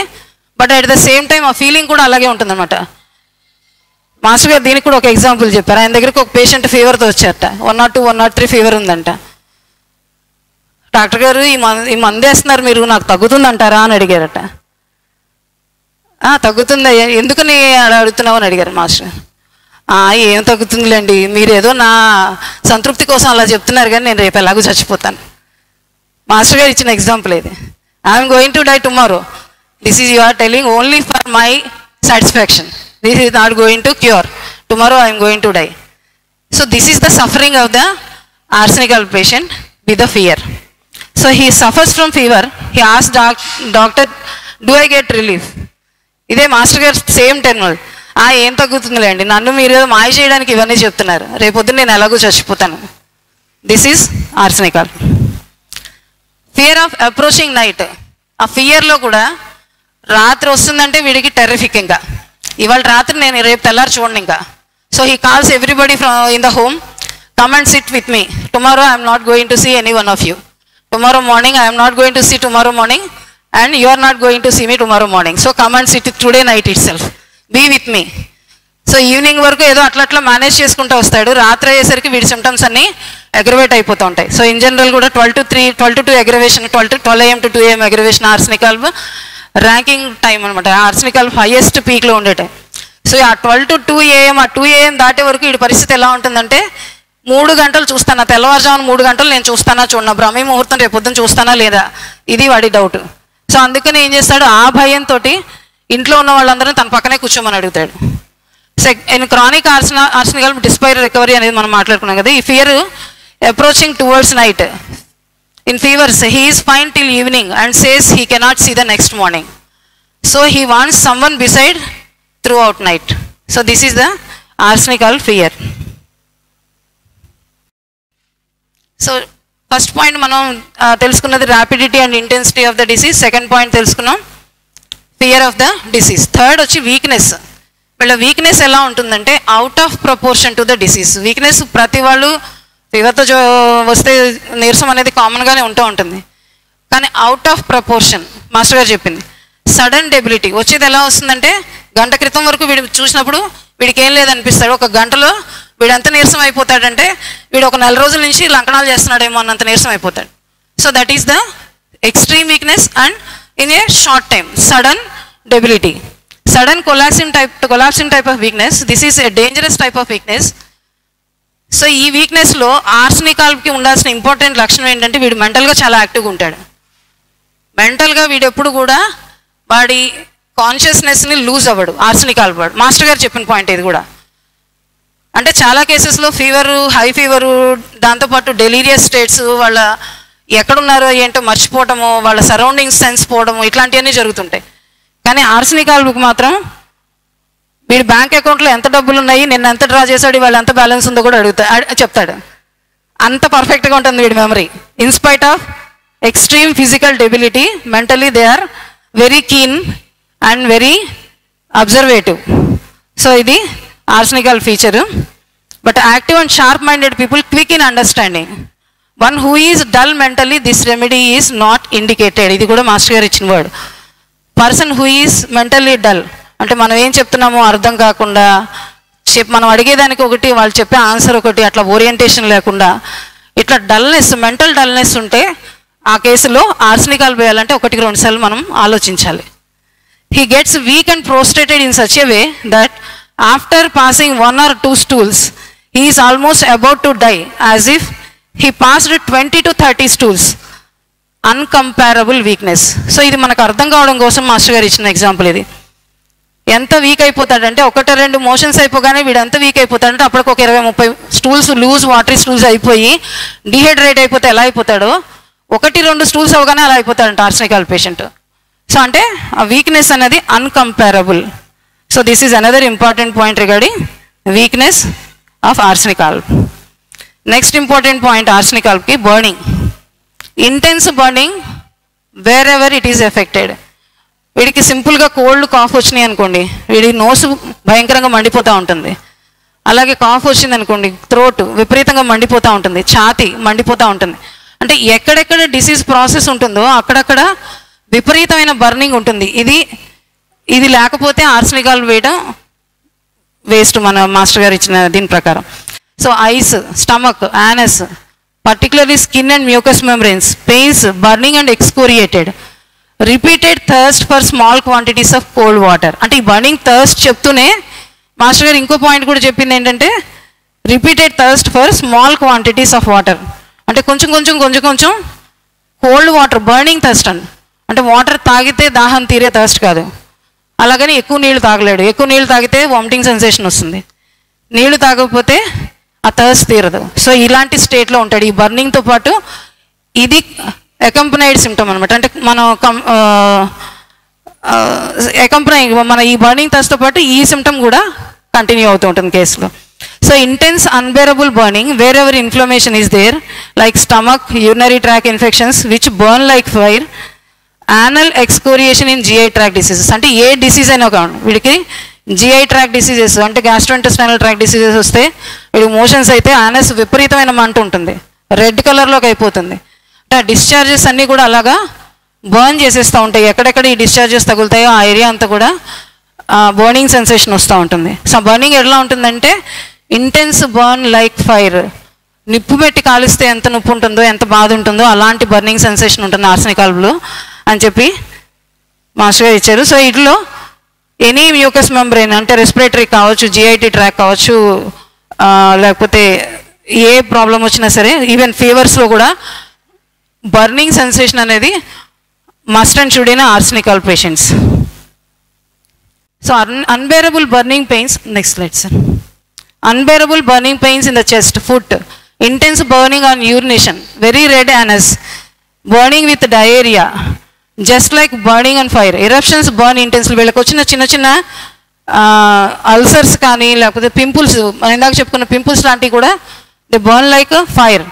but at the same time ఆ ఫీలింగ్ కూడా అలాగే ఉంటుంది అనమాట. మాస్టర్ గారు దీనికి కూడా ఒక ఎగ్జాంపుల్ చెప్పారు. ఆయన దగ్గరికి ఒక పేషెంట్ ఫీవర్తో వచ్చారట. 102, 103 ఫీవర్ ఉందంట. డాక్టర్ గారు ఈ మందు వేస్తున్నారు మీరు, నాకు తగ్గుతుందంటారా అని అడిగారట. తగ్గుతుందా, ఎందుకని అడుగుతున్నావు అని అడిగారు మాస్టర్. ఏం తగ్గుతుందిలేండి, మీరు ఏదో నా సంతృప్తి కోసం అలా చెప్తున్నారు కానీ నేను రేపు ఎలాగో చచ్చిపోతాను. మాస్టర్ గారు ఇచ్చిన ఎగ్జాంపుల్ ఇది. I'm going to die tomorrow. This is you are telling only for my satisfaction. This is not going to cure. tomorrow I am going to die. So this is the suffering of the arsenical patient with the fear. So he suffers from fever. He asks doctor, do I get relief? ఇదే master గారు same terminal. ఏం తగ్గుతుందిలేండి, నన్ను మీరు మాయ చేయడానికి ఇవన్నీ చెప్తున్నారు, రేపొద్దున నేను ఎలాగో చచ్చిపోతాను. This is arsenical. Fear of approaching night. ఆ ఫియర్లో కూడా రాత్రి వస్తుందంటే వీడికి టెర్రిఫిక్. ఇంకా ఇవాళ రాత్రి నేను రేపు తెల్లారి చూడండి ఇంకా. So he calls everybody from in the home, come and sit with me, tomorrow I'm not going to see any one of you. Tomorrow morning I'm not going to see tomorrow morning and you are not going to see me tomorrow morning. So come and sit today night itself. Be with me. So evening వరకు ఏదో అట్లా manage చేసుకుంటూ వస్తాడు. రాత్రి అయ్యేసరికి వీడి symptoms అన్నీ aggravate అయిపోతూ ఉంటాయి. సో ఇన్ జనరల్ కూడా 12 to 2 aggravation, 12 AM to 2 AM aggravation arsenical ranking time అనమాట. ఆర్సెనికల్ హైయెస్ట్ పీక్లో ఉండే టైం. సో ఆ 12 to 2 AM, ఆ 2 AM దాటే వరకు వీడి పరిస్థితి ఎలా ఉంటుందంటే, 3 గంటలు చూస్తానా, తెల్లవారుజామున 3 గంటలు నేను చూస్తానా చూడనా, బ్రహ్మీ ముహూర్తం రేపు పొద్దున చూస్తానా లేదా, ఇది వాడి డౌట్. సో అందుకని ఏం చేస్తాడు, ఆ భయంతో ఇంట్లో ఉన్న వాళ్ళందరూ తన పక్కనే కూర్చోమని అడుగుతాడు. In chronic arsenical despair recovery అనేది మనం మాట్లాడుకున్నాం కదా. ఈ fear approaching towards night. In fevers he is fine till evening and says he cannot see the next morning. So he wants someone beside throughout night. So this is the arsenical fear. So first point మనం తెలుసుకున్నది rapidity and intensity of the disease. Second point తెలుసుకున్నాం fear of the disease. Third వచ్చి weakness. వీళ్ళ weakness ఎలా ఉంటుందంటే out of proportion to the disease. Weakness ప్రతి వాళ్ళు ఫీవర్తో వస్తే నీరసం అనేది కామన్గానే ఉంటూ ఉంటుంది, కానీ అవుట్ ఆఫ్ ప్రపోర్షన్. మాస్టర్ గారు చెప్పింది సడన్ డెబిలిటీ వచ్చేది ఎలా వస్తుందంటే, గంట క్రితం వరకు వీడు చూసినప్పుడు వీడికి ఏం లేదనిపిస్తాడు, ఒక గంటలో వీడు ఎంత నీరసం అయిపోతాడంటే వీడు ఒక 4 రోజుల నుంచి లంకనాలు చేస్తున్నాడేమో అన్నంత నీరసం అయిపోతాడు. So that is the extreme weakness and in a short time sudden debility. Sudden collapsing type of weakness. This is a dangerous type of weakness. So ఈ వీక్నెస్లో ఆర్సెనికల్కి ఉండాల్సిన ఇంపార్టెంట్ లక్షణం ఏంటంటే, వీడు మెంటల్గా చాలా యాక్టివ్గా ఉంటాడు. మెంటల్గా వీడు ఎప్పుడు కూడా వాడి కాన్షియస్నెస్ని లూజ్ అవ్వడు ఆర్సెనికల్ వాడు. మాస్టర్ గారు చెప్పిన పాయింట్ ఇది కూడా. అంటే చాలా కేసెస్లో ఫీవరు, హై ఫీవరు, దాంతోపాటు డెలీరియస్ స్టేట్స్, వాళ్ళ ఎక్కడున్నారో ఏంటో మర్చిపోవటము, వాళ్ళ సరౌండింగ్స్ సెన్స్ పోవడము, ఇట్లాంటివన్నీ జరుగుతుంటాయి. కానీ ఆర్సెనికల్కి మాత్రం వీడి బ్యాంక్ అకౌంట్లో ఎంత డబ్బులు ఉన్నాయి, నిన్న ఎంత డ్రా చేశాడు, వాళ్ళు ఎంత బ్యాలెన్స్ ఉందో కూడా చెప్తాడు. అంత పర్ఫెక్ట్గా ఉంటుంది వీడి memory. In spite of extreme physical debility, mentally they are very keen and very observative. So ఇది arsenical feature. But active and sharp minded people quick in understanding. One who is dull mentally this remedy is not indicated. ఇది కూడా master గారు ఇచ్చిన word. Person who is mentally dull అంటే మనం ఏం చెప్తున్నామో అర్థం కాకుండా, మనం అడిగేదానికి ఒకటి, వాళ్ళు చెప్పే ఆన్సర్ ఒకటి, అట్లా ఓరియంటేషన్ లేకుండా ఇట్లా డల్నెస్, మెంటల్ డల్నెస్ ఉంటే ఆ కేసులో ఆర్సెనికల్ వేయాలంటే 1-2 సార్లు మనం ఆలోచించాలి. He gets weak and prostrated in such a way that after passing 1 or 2 stools, he is almost about to die, as if he passed 20 to 30 stools. Uncomparable weakness. So ఇది మనకు అర్థం కావడం కోసం మాస్టర్ గారు ఇచ్చిన ఎగ్జాంపుల్ ఇది. ఎంత week అయిపోతాడంటే, 1-2 motions అయిపోగానే వీడు ఎంత వీక్ అయిపోతాడంటే అప్పటికి ఒక 20-30 స్టూల్స్, లూజ్ వాటరీ స్టూల్స్ అయిపోయి డిహైడ్రేట్ అయిపోతే ఎలా అయిపోతాడో, 1-2 స్టూల్స్ అవగానే అలా అయిపోతాడంట ఆర్సెనికల్ పేషెంట్. సో అంటే ఆ వీక్నెస్ అనేది uncomparable. So this is another important point regarding weakness of arsenical. Next important point arsenical ki burning. Intense burning wherever it is affected. వీడికి సింపుల్గా కోల్డ్ కాఫ్ వచ్చినాయి అనుకోండి, వీడి నోసు భయంకరంగా మండిపోతూ ఉంటుంది. అలాగే కాఫ్ వచ్చింది అనుకోండి, థ్రోట్ విపరీతంగా మండిపోతూ ఉంటుంది, ఛాతీ మండిపోతూ ఉంటుంది. అంటే ఎక్కడెక్కడ డిసీజ్ ప్రాసెస్ ఉంటుందో అక్కడక్కడ విపరీతమైన బర్నింగ్ ఉంటుంది. ఇది లేకపోతే ఆర్సెనికల్ వేయడం వేస్ట్ మన మాస్టర్ గారు ఇచ్చిన దీని ప్రకారం. So eyes, stomach, anus, particularly skin and mucous membranes, pains, burning and excoriated, repeated thirst for small quantities of cold water. అంటే ఈ బర్నింగ్ థర్స్ట్ చెప్తూనే మాస్టర్ గారు ఇంకో పాయింట్ కూడా చెప్పింది ఏంటంటే, repeated thirst for small quantities of water. అంటే కొంచెం కోల్డ్ వాటర్, బర్నింగ్ థర్స్ట్ అంటే వాటర్ తాగితే దాహం తీరే థర్స్ట్ కాదు. అలాగని ఎక్కువ నీళ్ళు తాగలేడు. ఎక్కువ నీళ్ళు తాగితే వామిటింగ్ సెన్సేషన్ వస్తుంది. నీళ్లు తాగకపోతే ఆ థర్స్ట్ తీరదు. సో ఇలాంటి స్టేట్లో ఉంటాడు. ఈ బర్నింగ్తో పాటు ఇది అకంపనైడ్ సిమ్టమ్ అనమాట. అంటే మనం మన ఈ బర్నింగ్ థర్స్ట్తో పాటు ఈ సిమ్టమ్ కూడా కంటిన్యూ అవుతూ ఉంటుంది కేసులో. So intense unbearable burning wherever inflammation is there like stomach, urinary tract infections which burn like fire, anal excoriation in GI tract diseases. అంటే ఏ డిసీజ్ అయినా కాదు వీడికి జిఐ ట్రాక్ డిసీజెస్ అంటే గ్యాస్ట్రోఇంటెస్టైనల్ ట్రాక్ డిసీజెస్ వస్తే వీడికి motions అయితే anus విపరీతమైన మంట ఉంటుంది, రెడ్ కలర్లోకి అయిపోతుంది. అంటే ఆ డిశ్చార్జెస్ అన్నీ కూడా అలాగా బర్న్ చేసేస్తూ ఉంటాయి. ఎక్కడెక్కడ ఈ డిశ్చార్జెస్ తగులుతాయో ఆ ఏరియా అంతా కూడా బర్నింగ్ సెన్సేషన్ వస్తూ ఉంటుంది. సో బర్నింగ్ ఎలా ఉంటుందంటే ఇంటెన్స్ బర్న్ లైక్ ఫైర్, నిప్పు పెట్టి కాలిస్తే ఎంత నొప్పి ఉంటుందో ఎంత బాధ ఉంటుందో అలాంటి బర్నింగ్ సెన్సేషన్ ఉంటుంది ఆర్సెనిక్ ఆల్బ్లో అని చెప్పి మాస్టర్ గారు ఇచ్చారు. సో ఇట్లో ఎనీ మ్యూకస్ మెంబ్రెయిన్ అంటే రెస్పిరేటరీ కావచ్చు, జిఐటి ట్రాక్ కావచ్చు, లేకపోతే ఏ ప్రాబ్లం వచ్చినా సరే ఈవెన్ ఫీవర్స్లో కూడా బర్నింగ్ సెన్సేషన్ అనేది must and should in arsenic all patients. So unbearable burning pains, next slide sir. Unbearable burning pains in the chest, foot, intense burning on urination, very red anus, burning with diarrhea, just like burning on fire. Eruptions burn intensely. వీళ్ళకి వచ్చిన చిన్న చిన్న ulcers కానీ లేకపోతే pimples, ఇందాక చెప్పుకున్న pimples లాంటివి కూడా they burn like fire.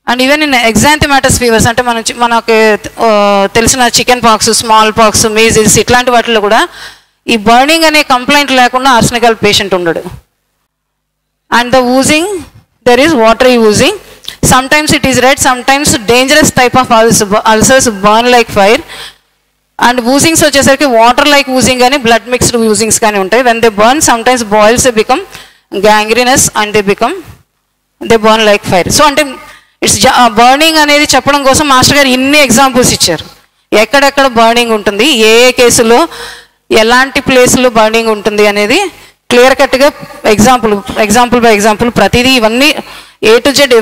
And even in exanthematous fevers అంటే మనకు తెలిసిన chicken pox, small pox, measles ఇట్లాంటి వాటిలో కూడా ఈ బర్నింగ్ అనే కంప్లైంట్ లేకుండా ఆర్సెనిక్ ఆల్ పేషెంట్ ఉండడు. And the oozing, there is watery oozing. Sometimes it is red, sometimes dangerous type of ulcers burn like fire. And oozings వచ్చేసరికి water like oozing కానీ blood mixed oozings కానీ ఉంటాయి. When they burn, sometimes boils they become gangrenous and they burn like fire. So అంటే it's burning అనేది చెప్పడం కోసం master గారు ఇన్ని ఎగ్జాంపుల్స్ ఇచ్చారు. ఎక్కడెక్కడ బర్నింగ్ ఉంటుంది, ఏ ఏ కేసులో ఎలాంటి ప్లేస్లో బర్నింగ్ ఉంటుంది అనేది క్లియర్ కట్గా ఎగ్జాంపుల్ బై ఎగ్జాంపుల్ ప్రతిదీ ఇవన్నీ A to Z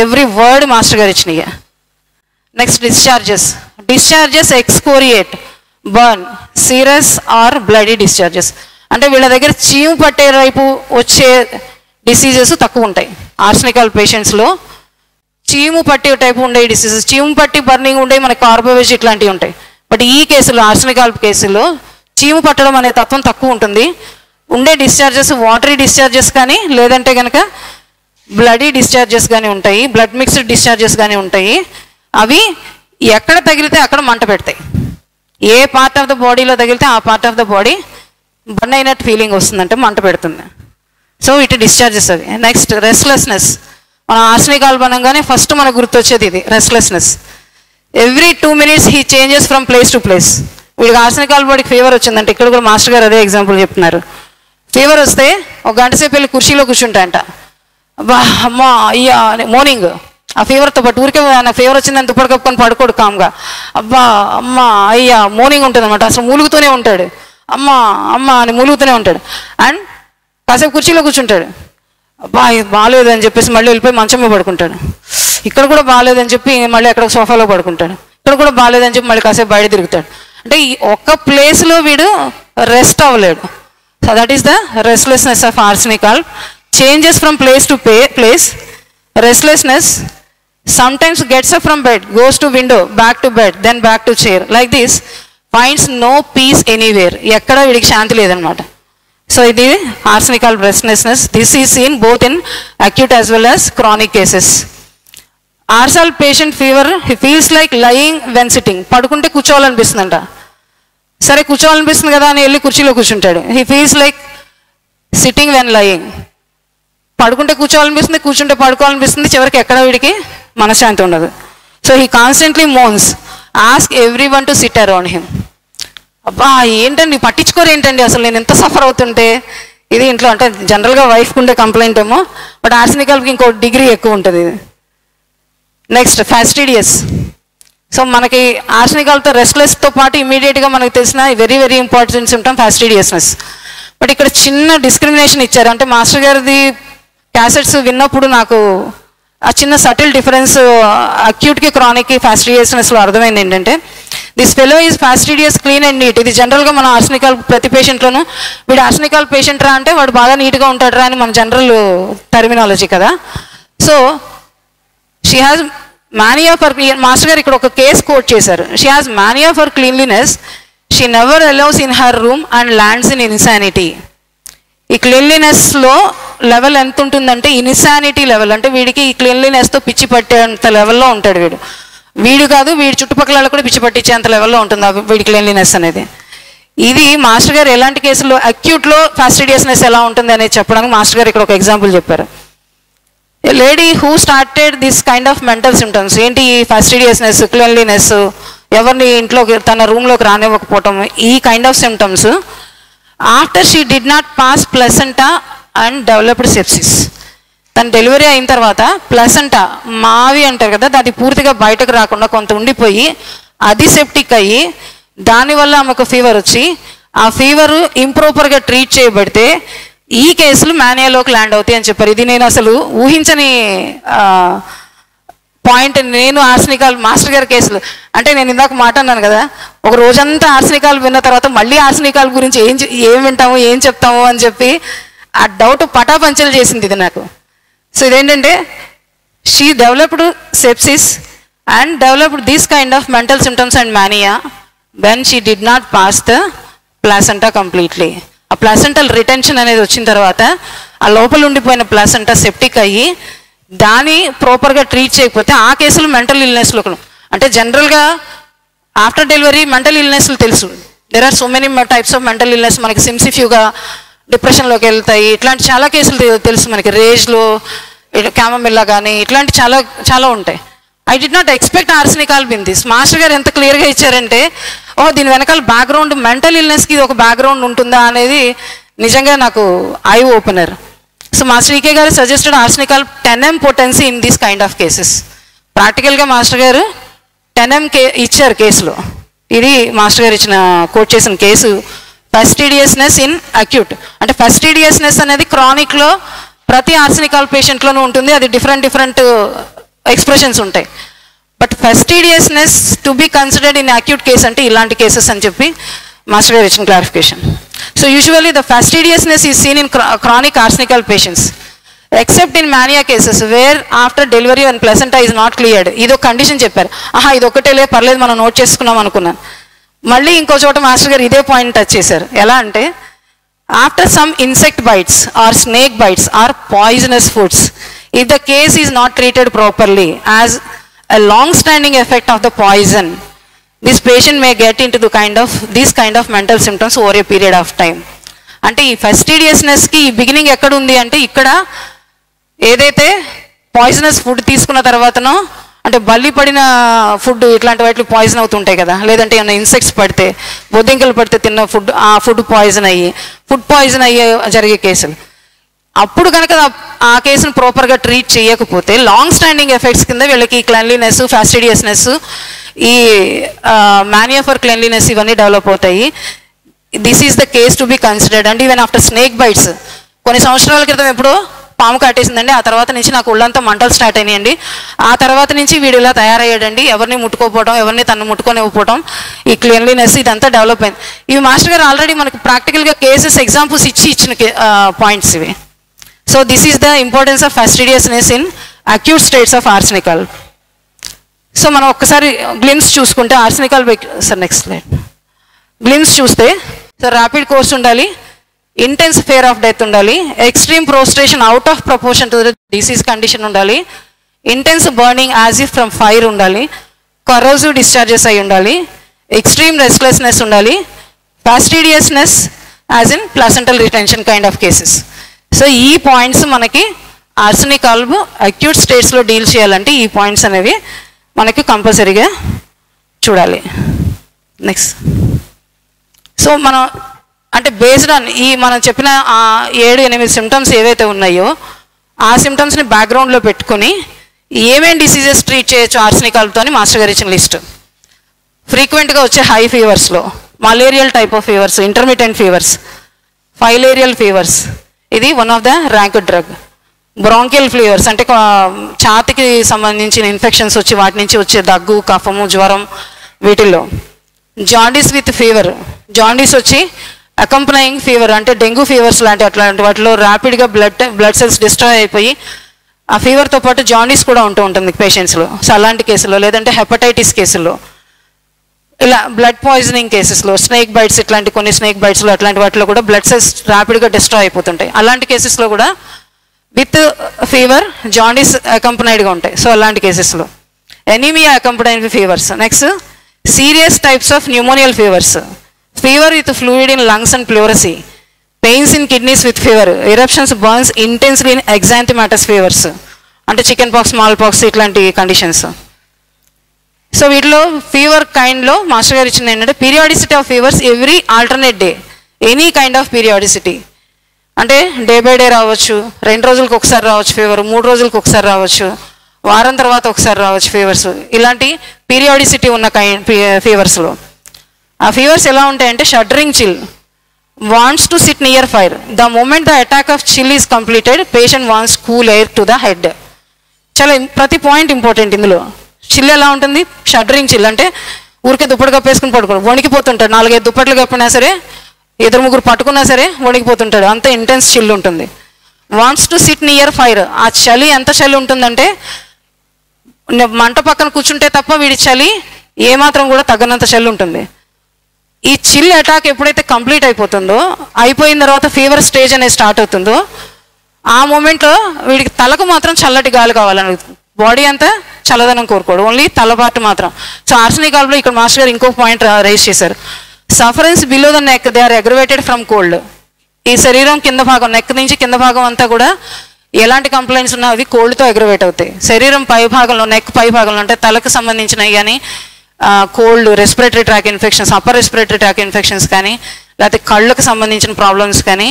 every word master గారు ఇచ్చినాయి. Next discharges excoriate, burn, serous or bloody discharges. అంటే వీళ్ళ దగ్గర చీము పట్టే వైపు వచ్చే డిసీజెస్ తక్కువ ఉంటాయి. ఆర్సెనిక్ ఆల్ పేషెంట్స్లో చీము పట్టే టైపు ఉండే డిసీజెస్, చీము పట్టి బర్నింగ్ ఉండే మనకి కార్బోవేజ్ ఇట్లాంటివి ఉంటాయి. బట్ ఈ కేసులో ఆర్సెనిక్ ఆల్ కేసులో చీము పట్టడం అనే తత్వం తక్కువ ఉంటుంది. ఉండే డిశ్చార్జెస్ వాటరీ డిశ్చార్జెస్ కానీ లేదంటే కనుక బ్లడీ డిశ్చార్జెస్ కానీ ఉంటాయి, బ్లడ్ మిక్స్డ్ డిశ్చార్జెస్ కానీ ఉంటాయి. అవి ఎక్కడ తగిలితే అక్కడ మంట పెడతాయి. ఏ పార్ట్ ఆఫ్ ద బాడీలో తగిలితే ఆ part of the body burn అయినట్టు ఫీలింగ్ వస్తుందంటే మంట పెడుతుంది. సో ఇటు డిశ్చార్జెస్ అవి. Next restlessness. మన ఆర్సెనిక్ ఆల్ అనగానే ఫస్ట్ మనకు గుర్తొచ్చేది ఇది restlessness. Every 2 minutes he changes from place to place. వీడికి ఆర్సెనిక్ ఆల్ బాడీకి ఫీవర్ వచ్చిందంటే ఇక్కడ కూడా మాస్టర్ గారు అదే ఎగ్జాంపుల్ చెప్తున్నారు. ఫీవర్ వస్తే ఒక గంట సేపు వెళ్ళి కుర్చీలో కూర్చుంటాయంట. అబ్బా అమ్మ అయ్యా మార్నింగ్ ఆ ఫీవర్తో పాటు ఊరికే నా ఫీవర్ వచ్చిందని దుప్పటి కప్పుకొని పడుకోడు కామ్గా. అబ్బా అమ్మ అయ్యా మార్నింగ్ ఉంటుంది అనమాట. అసలు మూలుగుతూనే ఉంటాడు, అమ్మ అమ్మ అని మూలుగుతూనే ఉంటాడు. అండ్ కాసేపు కుర్చీలో కూర్చుంటాడు, అబ్బా ఇది బాగాలేదు అని చెప్పేసి మళ్ళీ వెళ్ళిపోయి మంచం మీద పడుకుంటాడు. ఇక్కడ కూడా బాగాలేదని చెప్పి మళ్ళీ ఎక్కడ సోఫాలో పడుకుంటాడు. ఇక్కడ కూడా బాగాలేదని చెప్పి మళ్ళీ కాసేపు బయట తిరుగుతాడు. అంటే ఈ ఒక్క ప్లేస్లో వీడు rest అవ్వలేడు. So that is the restlessness of arsenic alb. Changes from place to place. Restlessness. Sometimes gets up from bed, goes to window, back to bed, then back to chair. Like this, finds no peace anywhere. ఎక్కడ వీడికి శాంతి లేదనమాట. So ఇది arsenic alb restlessness. This is seen both in acute as well as chronic cases. Arsal patient fever, he feels like lying when sitting. పడుకుంటే కూర్చోవాలనిపిస్తుందంట. సరే కూర్చోవాలనిపిస్తుంది కదా అని వెళ్ళి కుర్చీలో కూర్చుంటాడు. He feels like sitting when lying. పడుకుంటే కూర్చోవాలనిపిస్తుంది, కూర్చుంటే పడుకోవాలనిపిస్తుంది, చివరికి ఎక్కడ వీడికి మనశ్శాంతి ఉండదు. So he constantly moans, ask everyone to sit around him. అబ్బా ఏంటండి పట్టించుకోరు ఏంటండి అసలు నేను ఎంత సఫర్ అవుతుంటే. ఇది ఇంట్లో అంటే జనరల్గా వైఫ్కి ఉండే కంప్లైంట్ ఏమో, బట్ ఆర్సెనిక్ ఆల్బ్కి ఇంకో డిగ్రీ ఎక్కువ ఉంటుంది ఇది. Next fastidious. సో మనకి ఆర్సెనిక్ ఆల్బ్తో రెస్ట్లెస్తో పాటు ఇమీడియట్గా మనకు తెలిసిన very very important symptom fastidiousness. But ఇక్కడ చిన్న డిస్క్రిమినేషన్ ఇచ్చారు. అంటే మాస్టర్ గారిది క్యాసెట్స్ విన్నప్పుడు నాకు ఆ చిన్న సటిల్ డిఫరెన్స్ అక్యూట్కి క్రానిక్కి ఫాస్టిడియస్నెస్లో అర్థమైంది ఏంటంటే this fellow is fastidious, clean and neat. ఇది జనరల్గా మన ఆర్సనికాల్ ప్రతి పేషెంట్లోనూ వీడు ఆర్సనికాల్ పేషెంట్ రా అంటే వాడు బాగా నీట్గా ఉంటాడు రా అని మన జనరల్ టర్మినాలజీ కదా. So she has mania for, master గారు ఇక్కడ ఒక కేస్ కోట్ చేశారు. She has mania for cleanliness, she never allows in her room and lands in insanity. ఈ క్లీన్లీనెస్లో లెవెల్ ఎంత ఉంటుందంటే ఇన్సానిటీ లెవెల్, అంటే వీడికి ఈ క్లీన్లీనెస్తో పిచ్చి పట్టేంత లెవెల్లో ఉంటాడు వీడు. వీడు కాదు, వీడి చుట్టుపక్కల కూడా పిచ్చి పట్టించేంత లెవెల్లో ఉంటుంది వీడి క్లీన్లీనెస్ అనేది. ఇది మాస్టర్ గారు ఎలాంటి కేసుల్లో అక్యూట్లో ఫాస్టిడియస్నెస్ ఎలా ఉంటుంది అనేది చెప్పడానికి మాస్టర్ గారు ఇక్కడ ఒక ఎగ్జాంపుల్ చెప్పారు. Lady who started this kind of mental symptoms, ఏంటి ఫాస్టిడియస్నెస్, క్లీన్లీనెస్, ఎవరిని ఇంట్లోకి తన రూమ్లోకి రానివ్వకపోవటం, ఈ kind of symptoms after she did not pass placenta and developed sepsis. తను డెలివరీ అయిన తర్వాత ప్లసెంటా మావి అంటారు కదా, అది పూర్తిగా బయటకు రాకుండా కొంత ఉండిపోయి అది సెప్టిక్ అయ్యి దానివల్ల ఆమెకు ఫీవర్ వచ్చి ఆ ఫీవర్ ఇంప్రాపర్గా ట్రీట్ చేయబడితే ఈ కేసులు మానియాలోకి ల్యాండ్ అవుతాయి అని చెప్పారు. ఇది నేను అసలు ఊహించని పాయింట్. నేను ఆర్సనికాల్ మాస్టర్ గారి కేసులు అంటే నేను ఇందాక మాట అన్నాను కదా, ఒక రోజంతా ఆర్సనికాల్ విన్న తర్వాత మళ్ళీ ఆర్సనికాల్ గురించి ఏం వింటాము ఏం చెప్తాము అని చెప్పి ఆ డౌట్ పటాపంచలు చేసింది ఇది నాకు. సో ఇదేంటంటే she developed sepsis and developed this kind of mental symptoms and mania when she did not pass the placenta completely. ఆ ప్లాసెంటల్ రిటెన్షన్ అనేది వచ్చిన తర్వాత ఆ లోపల ఉండిపోయిన ప్లాసెంటా సెప్టిక్ అయ్యి దాన్ని ప్రాపర్గా ట్రీట్ చేయకపోతే ఆ కేసులు మెంటల్ ఇల్నెస్లో, అంటే జనరల్గా ఆఫ్టర్ డెలివరీ మెంటల్ ఇల్నెస్లు తెలుసు. There are so many types of mental illness. మనకి సిమ్సిఫ్యూగా డిప్రెషన్లోకి వెళ్తాయి, ఇట్లాంటి చాలా కేసులు తెలుసు మనకి. రేజ్లో క్యామమిల్లా కానీ ఇట్లాంటి చాలా చాలా ఉంటాయి. I did not expect arsenical in this. Master గారు ఎంత క్లియర్గా ఇచ్చారంటే దీని వెనకాల బ్యాక్గ్రౌండ్ మెంటల్ ఇల్నెస్కి ఇది ఒక బ్యాక్గ్రౌండ్ ఉంటుందా అనేది నిజంగా నాకు eye opener. So master EK గారు suggested arsenical 10M potency in this kind of cases. ప్రాక్టికల్గా మాస్టర్ గారు 10M ఇచ్చారు కేసులో. ఇది మాస్టర్ గారు ఇచ్చిన కోట్ చేసిన కేసు ఫాస్టిడియస్నెస్ ఇన్ అక్యూట్. అంటే ఫాస్టిడియస్నెస్ అనేది క్రానిక్లో ప్రతి ఆర్సనికాల్ పేషెంట్లోనూ ఉంటుంది, అది డిఫరెంట్ ఎక్స్ప్రెషన్స్ ఉంటాయి. But fastidiousness to be considered in acute case అంటే ఇలాంటి కేసెస్ అని చెప్పి మాస్టర్ గారు ఇచ్చిన clarification. So usually the fastidiousness is seen in chronic arsenical patients except in mania cases where after delivery and placenta is not cleared. ఇది ఒక condition చెప్పారు. ఇది ఒకటే పర్లేదు మనం నోట్ చేసుకున్నాం అనుకున్నాను. మళ్ళీ ఇంకో చోట మాస్టర్ గారు ఇదే పాయింట్ టచ్ చేశారు. ఎలా అంటే after some insect bites or snake bites or poisonous foods if the case is not treated properly as a long standing effect of the poison, this patient may get into this kind of mental symptoms over a period of time. అంటే ఈ ఫాస్టిడియస్నెస్కి ఈ beginning ఎక్కడ ఉంది అంటే ఇక్కడ ఏదైతే poisonous food తీసుకున్న తర్వాతనో, అంటే బల్లి పడిన ఫుడ్ ఇట్లాంటి వాటికి పాయిజన్ అవుతుంటాయి కదా, లేదంటే ఏమైనా ఇన్సెక్ట్స్ పడితే బొద్దింకలు పడితే తిన్న ఫుడ్ ఆ ఫుడ్ పాయిజన్ అయ్యే జరిగే కేసులు. అప్పుడు కనుక ఆ కేసును ప్రాపర్గా ట్రీట్ చేయకపోతే లాంగ్ స్టాండింగ్ ఎఫెక్ట్స్ కింద వీళ్ళకి క్లెన్లీనెస్, ఫాస్టిడియస్నెస్, ఈ మానియా ఫర్ క్లెన్లీనెస్ ఇవన్నీ డెవలప్ అవుతాయి. This is the case to be considered. And even after snake bytes, కొన్ని సంవత్సరాల క్రితం ఎప్పుడో పాము కాటేసిందండి, ఆ తర్వాత నుంచి నాకు ఒళ్ళంతా మంటలు స్టార్ట్ అయినాయండి, ఆ తర్వాత నుంచి వీడు ఇలా తయారయ్యాడండి, ఎవరిని ముట్టుకోపోవడం, ఎవరిని తను ముట్టుకొని ఇవ్వకపోవడం, ఈ క్లీన్లీనెస్ ఇదంతా డెవలప్ అయింది. ఇవి మాస్టర్ గారు ఆల్రెడీ మనకు ప్రాక్టికల్గా కేసెస్ ఎగ్జాంపుల్స్ ఇచ్చిన పాయింట్స్ ఇవి. So this is the importance of fastidiousness in acute states of arsenical. So మనం ఒక్కసారి గ్లిమ్స్ చూసుకుంటే arsenical sir next slide glimpse చూస్తే సార్ ర్యాపిడ్ కోర్స్ ఉండాలి, ఇంటెన్స్ ఫియర్ ఆఫ్ డెత్ ఉండాలి, extreme prostration out of proportion to the disease condition ఉండాలి, intense burning as if from fire ఉండాలి, corrosive discharges అయి ఉండాలి, ఎక్స్ట్రీమ్ రెస్ట్లెస్నెస్ ఉండాలి, fastidiousness as in placental retention kind of cases. So ఈ points మనకి ఆర్సనికల్ acute స్టేట్స్లో deal చేయాలంటే ఈ పాయింట్స్ అనేవి మనకి కంపల్సరీగా చూడాలి. నెక్స్ట్ సో మనం అంటే బేస్డ్ ఆన్ ఈ మనం చెప్పిన 7-8 సిమ్టమ్స్ ఏవైతే ఉన్నాయో ఆ సిమ్టమ్స్ని బ్యాక్గ్రౌండ్లో పెట్టుకుని ఏమేం డిసీజెస్ ట్రీట్ చేయొచ్చు ఆర్సనికల్తో అని మాస్టర్ గారు ఇచ్చిన లిస్ట్. ఫ్రీక్వెంట్గా వచ్చే హై ఫీవర్స్లో malarial type of fevers, intermittent fevers, filarial fevers, ఇది one of the rank drug. Bronchial fevers అంటే ఛాతికి సంబంధించిన ఇన్ఫెక్షన్స్ వచ్చి వాటి నుంచి వచ్చే దగ్గు, కఫము, జ్వరం వీటిల్లో. జాండీస్ విత్ ఫీవర్, జాండీస్ వచ్చి అకంపనయింగ్ ఫీవర్ అంటే డెంగ్యూ ఫీవర్స్ అట్లాంటి వాటిలో ర్యాపిడ్గా బ్లడ్ సెల్స్ డిస్ట్రాయ్ అయిపోయి ఆ ఫీవర్తో పాటు జాండీస్ కూడా ఉంటుంది పేషెంట్స్లో. సో అలాంటి కేసుల్లో, లేదంటే హెపటైటిస్ కేసుల్లో, ఇలా బ్లడ్ పాయిజనింగ్ కేసెస్లో, స్నేక్ బైట్స్ ఇట్లాంటి కొన్ని స్నేక్ బైట్స్లో అట్లాంటి వాటిలో కూడా బ్లడ్ సెల్స్ ర్యాపిడ్గా డిస్ట్రాయ్ అయిపోతుంటాయి. అలాంటి కేసెస్లో కూడా విత్ ఫీవర్ జాండీస్ అకంపనైడ్గా ఉంటాయి. సో అలాంటి కేసెస్లో anaemia accompanied fevers. Next serious types of pneumonial fevers, fever with fluid in lungs and pleurisy, pains in kidneys with fever, eruptions burns intensely in exanthematous fevers అంటే chicken pox, small pox ఇట్లాంటి conditions. So వీటిలో fever కైండ్లో master గారు ఇచ్చింది ఏంటంటే periodicity of fevers every alternate day, any kind of periodicity అంటే day by day రావచ్చు, 2 రోజులకు ఒకసారి రావచ్చు ఫీవర్, 3 రోజులకు ఒకసారి రావచ్చు, వారం తర్వాత ఒకసారి రావచ్చు ఫీవర్స్. ఇలాంటి పీరియాడిసిటీ ఉన్న ఫీవర్స్లో ఆ ఫీవర్స్ ఎలా ఉంటాయంటే shuddering chill, wants to sit near fire, the moment the attack of chill is completed patient wants cool air to the head. చాలా ప్రతి పాయింట్ ఇంపార్టెంట్ ఇందులో. చిల్ ఎలా ఉంటుంది? షడ్రింగ్ చిల్ అంటే ఊరికే దుప్పటి కప్పేసుకుని పడుకోడు, వణికిపోతుంటాడు. 4-5 దుప్పట్లు కప్పినా సరే, 2-3 పట్టుకున్నా సరే వణికిపోతుంటాడు, అంత ఇంటెన్స్ చిల్ ఉంటుంది. Wants to sit near fire, ఆ చలి ఎంత చలి ఉంటుందంటే మంట పక్కన కూర్చుంటే తప్ప వీడి చలి ఏమాత్రం కూడా తగ్గనంత చలి ఉంటుంది. ఈ చిల్ అటాక్ ఎప్పుడైతే కంప్లీట్ అయిపోతుందో, అయిపోయిన తర్వాత ఫీవర్ స్టేజ్ అనేది స్టార్ట్ అవుతుందో, ఆ మూమెంట్లో వీడికి తలకు మాత్రం చల్లటి గాలి కావాలని, బాడీ అంతా చల్లదనం కోరుకోడు, ఓన్లీ తల పార్ట్ మాత్రం. సో ఆర్సనిక్ కాల్వ్లో ఇక్కడ మాస్టర్ గారు ఇంకో పాయింట్ రైజ్ చేశారు, sufferings below the neck they are aggravated from cold. ఈ శరీరం కింద భాగం, నెక్ నుంచి కింద భాగం అంతా కూడా ఎలాంటి కంప్లైంట్స్ ఉన్నా అవి కోల్డ్తో అగ్రవేట్ అవుతాయి. శరీరం పై భాగంలో, నెక్ పై భాగంలో అంటే తలకు సంబంధించినవి కానీ cold, respiratory tract infections, upper respiratory tract infections కానీ, లేకపోతే కళ్ళకు సంబంధించిన ప్రాబ్లమ్స్ కానీ,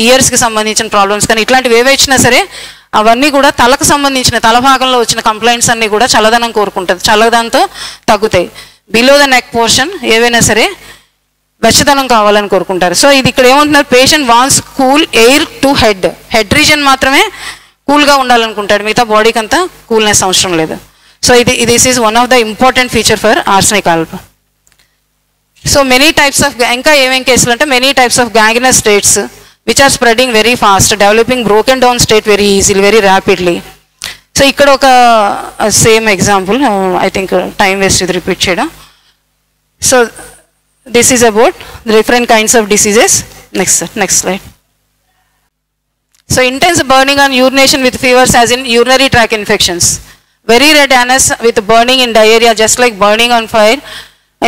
ఇయర్స్కి సంబంధించిన ప్రాబ్లమ్స్ కానీ, ఇట్లాంటివి ఏవే ఇచ్చినా సరే అవన్నీ కూడా తలకు సంబంధించిన, తల భాగంలో వచ్చిన కంప్లైంట్స్ అన్నీ కూడా చల్లదనం కోరుకుంటుంది, చల్లదనంతో తగ్గుతాయి. బిలో ద నెక్ పోర్షన్ ఏవైనా సరే వెచ్చదనం కావాలని కోరుకుంటారు. సో ఇది ఇక్కడ ఏమంటున్నారు, patient wants cool air to head, head region మాత్రమే కూల్గా ఉండాలనుకుంటాడు, మిగతా బాడీకి అంతా కూల్నెస్ అవసరం లేదు. So this is one of the important feature for arsenic కాల్వ్. సో మెనీ టైప్స్ ఆఫ్, ఇంకా ఏమేం కేసులు అంటే many types of gangrenous states which are spreading very fast, developing broken down state very easily, very rapidly. So ఇక్కడ ఒక same example, I think time waste ఇది repeat చేయడం. So this is about different kinds of diseases. Next slide. So intense burning on urination with fevers as in urinary tract infections, very red anus with burning in diarrhea just like burning on fire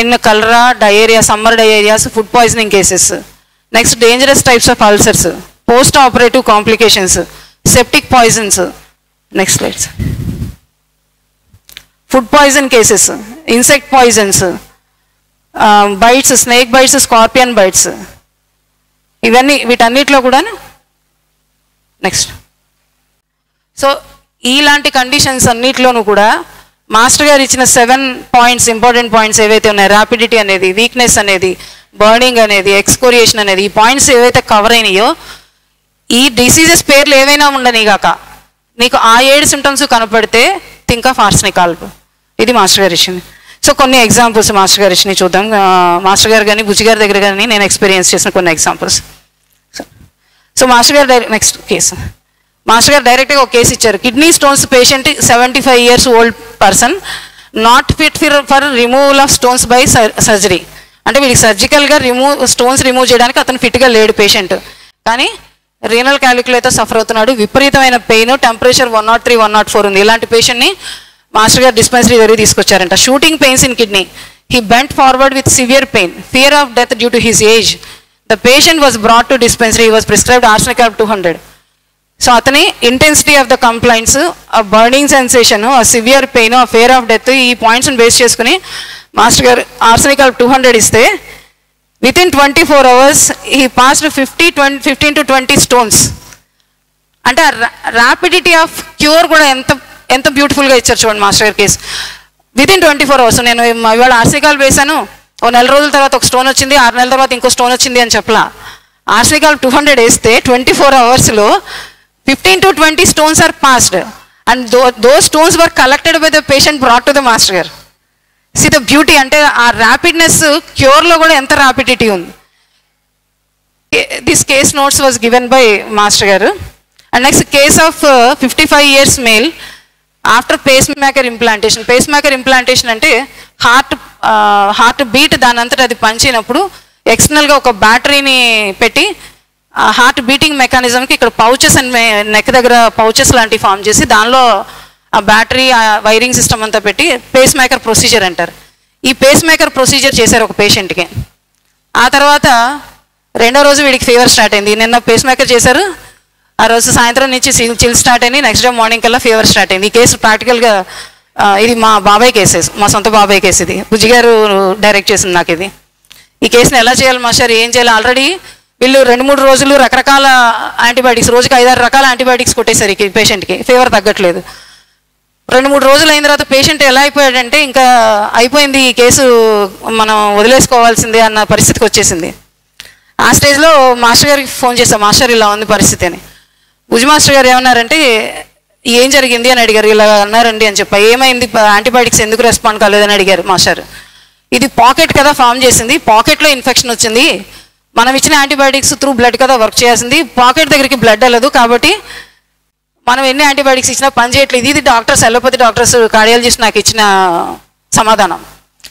in cholera, diarrhea, summer diarrheas, food poisoning cases. Next, dangerous types of ulcers, post operative complications, septic poisons. Next slide. Food poison cases, insect poisons, bites, snake bites, scorpion bites, ఇవన్నీ వీటన్నిటిలో కూడా. Next. So ఇలాంటి conditions అన్నిటిలోనూ కూడా master గారు ఇచ్చిన 7 points, important points ఏవైతే ఉన్నాయో, ర్యాపిడిటీ అనేది, వీక్నెస్ అనేది, బర్నింగ్ అనేది, ఎక్స్కోరియేషన్ అనేది, ఈ పాయింట్స్ ఏవైతే కవర్ అయినాయో, ఈ డిసీజెస్ పేర్లు ఏవైనా ఉండని కాక నీకు ఆ 7 సిమ్టమ్స్ కనపడితే థింక్ ఆఫ్ ఆర్సనిక్ కాల్వ్. ఇది మాస్టర్ గారు ఇచ్చింది. సో కొన్ని ఎగ్జాంపుల్స్ మాస్టర్ గారు ఇచ్చినవి చూద్దాం. మాస్టర్ గారు కానీ బుజ్జి గారి దగ్గర కానీ నేను ఎక్స్పీరియన్స్ చేసిన కొన్ని ఎగ్జాంపుల్స్. సో మాస్టర్ గారు నెక్స్ట్ కేసు, మాస్టర్ గారు డైరెక్ట్గా ఒక కేసు ఇచ్చారు. Kidney stones patient, 75 years old person, not fit for removal of stones by surgery. అంటే వీడికి సర్జికల్గా స్టోన్స్ రిమూవ్ చేయడానికి అతను ఫిట్గా లేడు పేషెంట్, కానీ రీనల్ క్యాలిక్యులేతో సఫర్ అవుతున్నాడు, విపరీతమైన పెయిన్, టెంపరేచర్ 103, 104 ఉంది. ఇలాంటి పేషెంట్ని మాస్టర్ గారు డిస్పెన్సరీ దగ్గర తీసుకొచ్చారంట. Shooting pains in kidney, he bent forward with severe pain, fear of death due to his age. The patient was brought to dispensary, he was prescribed arsenic కాల్వ్ 200. So అతని intensity of the complaints, ఆ burning sensation, ఆ severe pain, ఆ fear of death, ఈ పాయింట్స్ని base చేసుకుని master గారు arsenic కాల్వ్ 200 ఇస్తే with in 24 hours he passed 15 to 20 stones. అంటే ర్యాపిడిటీ ఆఫ్ క్యూర్ కూడా ఎంత బ్యూటిఫుల్గా ఇచ్చారు చూడండి మాస్టర్ గారి కేసు. With in 24 hours. నేను ఇవాళ ఆర్సనిక్ కాల్వ్ వేసాను, ఓ 4 రోజుల తర్వాత ఒక స్టోన్ వచ్చింది, 6 నెలల తర్వాత ఇంకో స్టోన్ వచ్చింది అని చెప్పలా. ఆర్సనిక్ కాల్వ్ 200 వేస్తే 24 hours లో 15 to 20 stones are passed, and those stones were collected by the patient, brought to the master. See the beauty అంటే ఆ ర్యాపిడ్నెస్ క్యూర్లో కూడా ఎంత ర్యాపిడిటీ ఉంది. This case notes was given by master గారు. And next case of 55 years male after pacemaker implantation. Pacemaker implantation అంటే heartbeat దాని అంతటా అది పనిచేయనప్పుడు ఎక్స్టర్నల్గా ఒక బ్యాటరీని పెట్టి హార్ట్ బీటింగ్ మెకానిజంకి ఇక్కడ పౌచెస్ అండ్ నెక్ దగ్గర పౌచెస్ లాంటివి ఫామ్ చేసి దానిలో ఆ బ్యాటరీ ఆ వైరింగ్ సిస్టమ్ అంతా పెట్టి పేస్ మేకర్ ప్రొసీజర్ అంటారు. ఈ పేస్ మేకర్ ప్రొసీజర్ చేశారు ఒక పేషెంట్కి. ఆ తర్వాత రెండో రోజు వీడికి ఫీవర్ స్టార్ట్ అయింది. నిన్న పేస్ మేకర్ చేశారు, ఆ రోజు సాయంత్రం నుంచి చిల్ స్టార్ట్ అయింది, నెక్స్ట్ డే మార్నింగ్ కల్లా ఫీవర్ స్టార్ట్ అయింది. ఈ కేసు ప్రాక్టికల్గా ఇది మా బాబాయ్ కేసెస్, మా సొంత బాబాయ్ కేసు. ఇది బుజ్జి గారు డైరెక్ట్ చేసింది నాకు ఇది. ఈ కేసుని ఎలా చేయాలి మాస్టర్, ఏం చేయాలి? ఆల్రెడీ వీళ్ళు 2-3 రోజులు రకరకాల యాంటీబయాటిక్స్, రోజుకి 5-6 రకాల యాంటీబయాటిక్స్ కొట్టేశారు ఈ పేషెంట్కి, ఫీవర్ తగ్గట్లేదు. 2-3 రోజులు అయిన తర్వాత పేషెంట్ ఎలా అయిపోయాడంటే ఇంకా అయిపోయింది ఈ కేసు, మనం వదిలేసుకోవాల్సిందే అన్న పరిస్థితికి వచ్చేసింది. ఆ స్టేజ్లో మాస్టర్ గారికి ఫోన్ చేస్తాం, మాస్టర్ ఇలా ఉంది పరిస్థితి అని. భుజ్ మాస్టర్ గారు ఏమన్నారంటే ఏం జరిగింది అని అడిగారు. ఇలా అన్నారండి అని చెప్పా. ఏమైంది, యాంటీబయాటిక్స్ ఎందుకు రెస్పాండ్ కాలేదని అడిగారు మాస్టర్. ఇది పాకెట్ కదా ఫామ్ చేసింది, పాకెట్లో ఇన్ఫెక్షన్ వచ్చింది, మనం ఇచ్చిన యాంటీబయాటిక్స్ త్రూ బ్లడ్ కదా వర్క్ చేయాల్సింది, పాకెట్ దగ్గరికి బ్లడ్ వెళ్ళదు, కాబట్టి మనం ఎన్ని యాంటీబయాటిక్స్ ఇచ్చినా పని చేయట్లేదు. ఇది డాక్టర్స్, అలోపతి డాక్టర్స్, కార్డియాలజిస్ట్ నాకు ఇచ్చిన సమాధానం.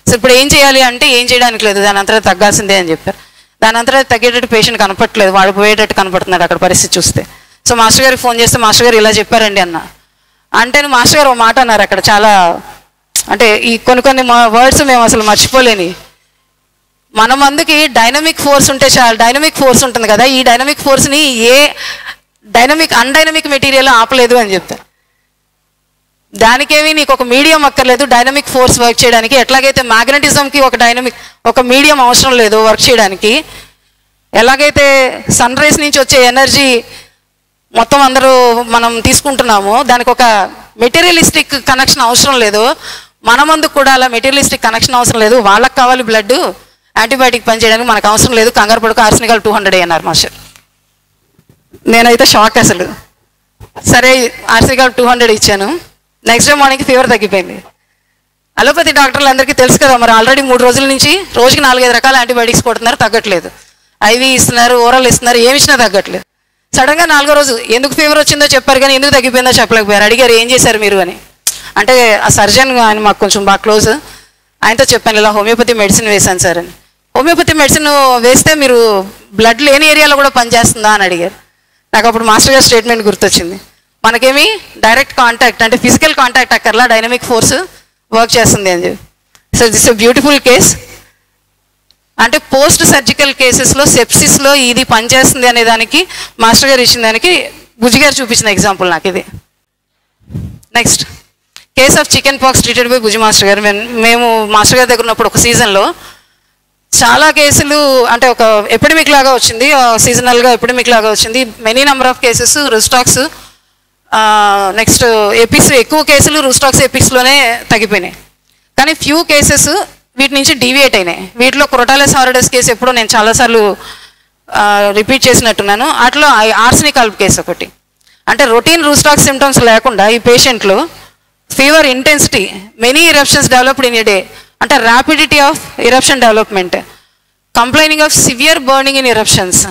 సో ఇప్పుడు ఏం చేయాలి అంటే ఏం చేయడానికి లేదు, దాని అంతా తగ్గాల్సిందే అని చెప్పారు. దాని అంతా తగ్గేటట్టు పేషెంట్ కనపట్లేదు, వాడు పోయేటట్టు కనపడుతున్నాడు అక్కడ పరిస్థితి చూస్తే. సో మాస్టర్ గారికి ఫోన్ చేస్తే మాస్టర్ గారు ఇలా చెప్పారండి అన్న అంటే, మాస్టర్ గారు ఒక మాట అన్నారు అక్కడ, చాలా అంటే ఈ కొన్ని వర్డ్స్ మేము అసలు మర్చిపోలేని. మన మందుకి డైనమిక్ ఫోర్స్ ఉంటే చాలా, డైనమిక్ ఫోర్స్ ఉంటుంది కదా, ఈ డైనమిక్ ఫోర్స్ని ఏ అన్డైనమిక్ మెటీరియల్ ఆపలేదు అని చెప్తారు. దానికేమి నీకు ఒక మీడియం అక్కర్లేదు డైనమిక్ ఫోర్స్ వర్క్ చేయడానికి. ఎట్లాగైతే మ్యాగ్నెటిజంకి ఒక మీడియం అవసరం లేదు వర్క్ చేయడానికి, ఎలాగైతే సన్ రైజ్ నుంచి వచ్చే ఎనర్జీ మొత్తం అందరూ మనం తీసుకుంటున్నామో దానికి ఒక మెటీరియలిస్టిక్ కనెక్షన్ అవసరం లేదు, మన మందుకు కూడా అలా మెటీరియలిస్టిక్ కనెక్షన్ అవసరం లేదు. వాళ్ళకి కావాలి బ్లడ్, యాంటీబయాటిక్ పనిచేయడానికి మనకు అవసరం లేదు, కంగారు పడుకు, ఆర్సెనికాల్ 200 అన్నారు మాస్టర్. నేనైతే షాక్ అసలు. సరే ఆర్సెనికాల్ 200 ఇచ్చాను, నెక్స్ట్ డే మార్నింగ్ ఫీవర్ తగ్గిపోయింది. అలోపతి డాక్టర్లు అందరికీ తెలుసు కదా, మరి ఆల్రెడీ 3 రోజుల నుంచి రోజుకి 4-5 రకాల యాంటీబయాటిక్స్ కొడుతున్నారు, తగ్గట్లేదు. ఐవీ ఇస్తున్నారు, ఓరల్ ఇస్తున్నారు, ఏమి ఇచ్చినా తగ్గట్లేదు. సడన్గా 4వ రోజు ఎందుకు ఫీవర్ వచ్చిందో చెప్పారు కానీ ఎందుకు తగ్గిపోయిందో చెప్పలేకపోయారు. అడిగారు ఏం చేశారు మీరు అని. అంటే ఆ సర్జన్ ఆయన మాకు కొంచెం బాగా క్లోజ్, ఆయనతో చెప్పాను ఇలా హోమియోపతి మెడిసిన్ వేశాను సార్ అని. హోమియోపతి మెడిసిన్ వేస్తే మీరు బ్లడ్ లేని ఏరియాలో కూడా పనిచేస్తుందా అని అడిగారు. నాకు అప్పుడు మాస్టర్ గారి స్టేట్మెంట్ గుర్తొచ్చింది. మనకేమి డైరెక్ట్ కాంటాక్ట్ అంటే ఫిజికల్ కాంటాక్ట్ అక్కర్లా, డైనమిక్ ఫోర్స్ వర్క్ చేస్తుంది అని చెప్పి. So this a beautiful case. అంటే పోస్ట్ సర్జికల్ కేసెస్లో సెప్సిస్లో ఇది పనిచేస్తుంది అనే దానికి మాస్టర్ గారు ఇచ్చిన దానికి బుజ్జి గారు చూపించిన ఎగ్జాంపుల్ నాకు ఇది. Next case of chicken pox treated by Bujji master గారు. మేము మాస్టర్ గారి దగ్గర ఉన్నప్పుడు ఒక సీజన్లో చాలా కేసులు అంటే ఒక ఎపిడమిక్ లాగా వచ్చింది, సీజనల్గా ఎపిడమిక్ లాగా వచ్చింది. Many number of cases rhus tox, next ఎపిక్స్, ఎక్కువ కేసులు రుస్టాక్స్ ఎపిక్స్లోనే తగ్గిపోయినాయి. కానీ ఫ్యూ కేసెస్ వీటి నుంచి డీవియేట్ అయినాయి. వీటిలో క్రోటాలెస్ హారిడస్ కేసు ఎప్పుడో నేను చాలాసార్లు రిపీట్ చేసినట్టున్నాను. అట్లా ఆర్సెనికాల్ కేసు ఒకటి. అంటే రొటీన్ రుస్టాక్స్ సిమ్టమ్స్ లేకుండా ఈ పేషెంట్లు fever intensity, many eruptions developed in a day, అంటే rapidity of eruption development, complaining of severe burning in eruptions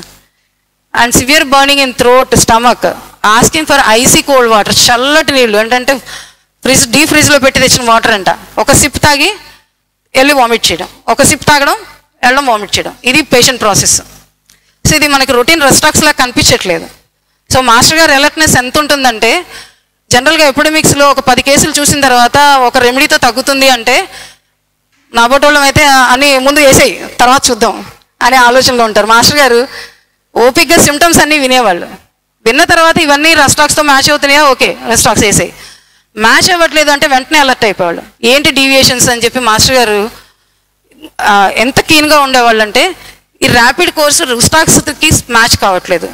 and severe burning in throat, stomach, asking for icy cold water, చల్లటి నీళ్ళు ఏంటంటే deep ఫ్రిడ్జ్లో పెట్టి తెచ్చిన వాటర్ అంట. ఒక SIP తాగి వెళ్ళి వామిట్ చేయడం, ఒక సిప్ తాగడం వెళ్ళడం వామిట్ చేయడం, ఇది పేషెంట్ ప్రాసెస్. సో ఇది మనకి రొటీన్ రెస్టాక్స్లా కనిపించట్లేదు. సో మాస్టర్ గారు అలర్ట్నెస్ ఎంత ఉంటుందంటే, జనరల్గా ఎపిడమిక్స్లో ఒక 10 కేసులు చూసిన తర్వాత ఒక రెమెడీతో తగ్గుతుంది అంటే నా బోటోళ్ళం అయితే అన్ని ముందు వేసేయి తర్వాత చూద్దాం అనే ఆలోచనలో ఉంటారు. మాస్టర్ గారు ఓపిక్గా సిమ్టమ్స్ అన్నీ వినేవాళ్ళు. విన్న తర్వాత ఇవన్నీ రెస్టాక్స్తో మ్యాచ్ అవుతున్నాయా, ఓకే రెస్టాక్స్ వేసేయి, మ్యాచ్ అవ్వట్లేదు అంటే వెంటనే అలర్ట్ అయిపోయేవాళ్ళు. ఏంటి డీవియేషన్స్ అని చెప్పి మాస్టర్ గారు ఎంత కీన్గా ఉండేవాళ్ళు అంటే, ఈ ర్యాపిడ్ కోర్సు రుస్టాక్స్కి మ్యాచ్ కావట్లేదు,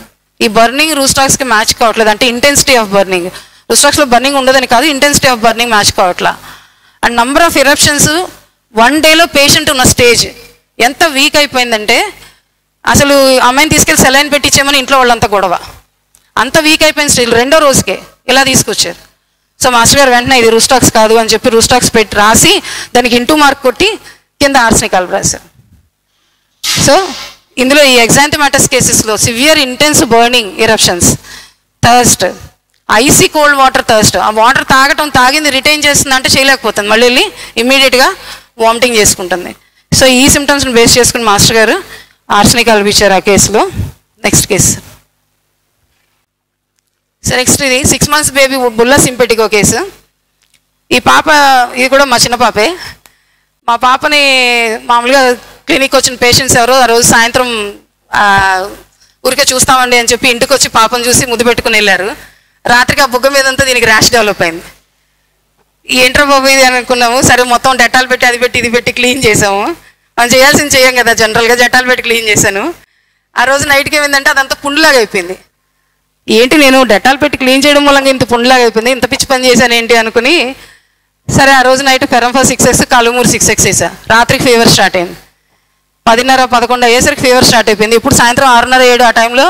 ఈ బర్నింగ్ రుస్టాక్స్కి మ్యాచ్ కావట్లేదు. అంటే ఇంటెన్సిటీ ఆఫ్ బర్నింగ్, రుస్టాక్స్లో బర్నింగ్ ఉండదని కాదు, ఇంటెన్సిటీ ఆఫ్ బర్నింగ్ మ్యాచ్ కావట్లా. అండ్ నంబర్ ఆఫ్ ఇరప్షన్స్ 1 డేలో పేషెంట్ ఉన్న స్టేజ్ ఎంత వీక్ అయిపోయిందంటే, అసలు అమ్మాయిని తీసుకెళ్ళి సెలైన్ పెట్టించేమని ఇంట్లో వాళ్ళంతా గొడవ, అంత వీక్ అయిపోయిన స్టేజ్ 2వ రోజుకే ఇలా తీసుకొచ్చారు. సో మాస్టర్ గారు వెంటనే ఇది రూస్టాక్స్ కాదు అని చెప్పి రూస్టాక్స్ పెట్టి రాసి దానికి ఇంటూ మార్క్ కొట్టి కింద ఆర్సెనిక్ ఆల్బ్ రాశారు. సో ఇందులో ఈ ఎగ్జాంథమాటస్ కేసెస్లో severe intense burning eruptions, thirst, icy cold water thirst, ఆ వాటర్ తాగింది రిటైన్ చేస్తుంది అంటే చేయలేకపోతుంది, మళ్ళీ వెళ్ళి ఇమ్మీడియట్గా వామిటింగ్ చేసుకుంటుంది. సో ఈ సిమ్టమ్స్ని బేస్ చేసుకుని మాస్టర్ గారు ఆర్సెనిక్ ఆల్బ్ ఇచ్చారు ఆ కేసులో. Next case. సో నెక్స్ట్ ఇది 6 months బేబీ బుల్లా సింపెటికో కేసు. ఈ పాప ఇది కూడా మా చిన్న పాపే. మా పాపని మామూలుగా క్లినిక్ వచ్చిన పేషెంట్స్ ఎవరో ఆ రోజు సాయంత్రం ఊరికే చూస్తామండి అని చెప్పి ఇంటికి వచ్చి పాపను చూసి ముద్దు పెట్టుకుని వెళ్ళారు. రాత్రికి ఆ బుగ్గ మీదంతా దీనికి ర్యాష్ డెవలప్ అయింది. ఏంట్రా బాబు ఇది అనుకున్నాము. సరే మొత్తం డెటాల్ పెట్టి అది పెట్టి ఇది పెట్టి క్లీన్ చేసాము. మనం చేయాల్సింది చేయం కదా జనరల్గా. డెటాల్ పెట్టి క్లీన్ చేశాను. ఆ రోజు నైట్కి ఏమైందంటే అదంతా పుండులాగా అయిపోయింది. ఏంటి నేను డెటాల్ పెట్టి క్లీన్ చేయడం మూలంగా ఇంత పుండులాగా అయిపోయింది, ఇంత పిచ్చి పని చేశాను ఏంటి అనుకుని సరే ఆ రోజు నైట్ ఫెరంఫా 6x కాలుమూరు 6x వేసా. రాత్రికి ఫీవర్ స్టార్ట్ అయింది. 10:30-11 అయ్యేసరికి ఫీవర్ స్టార్ట్ అయిపోయింది. ఇప్పుడు సాయంత్రం 6:30-7 ఆ టైంలో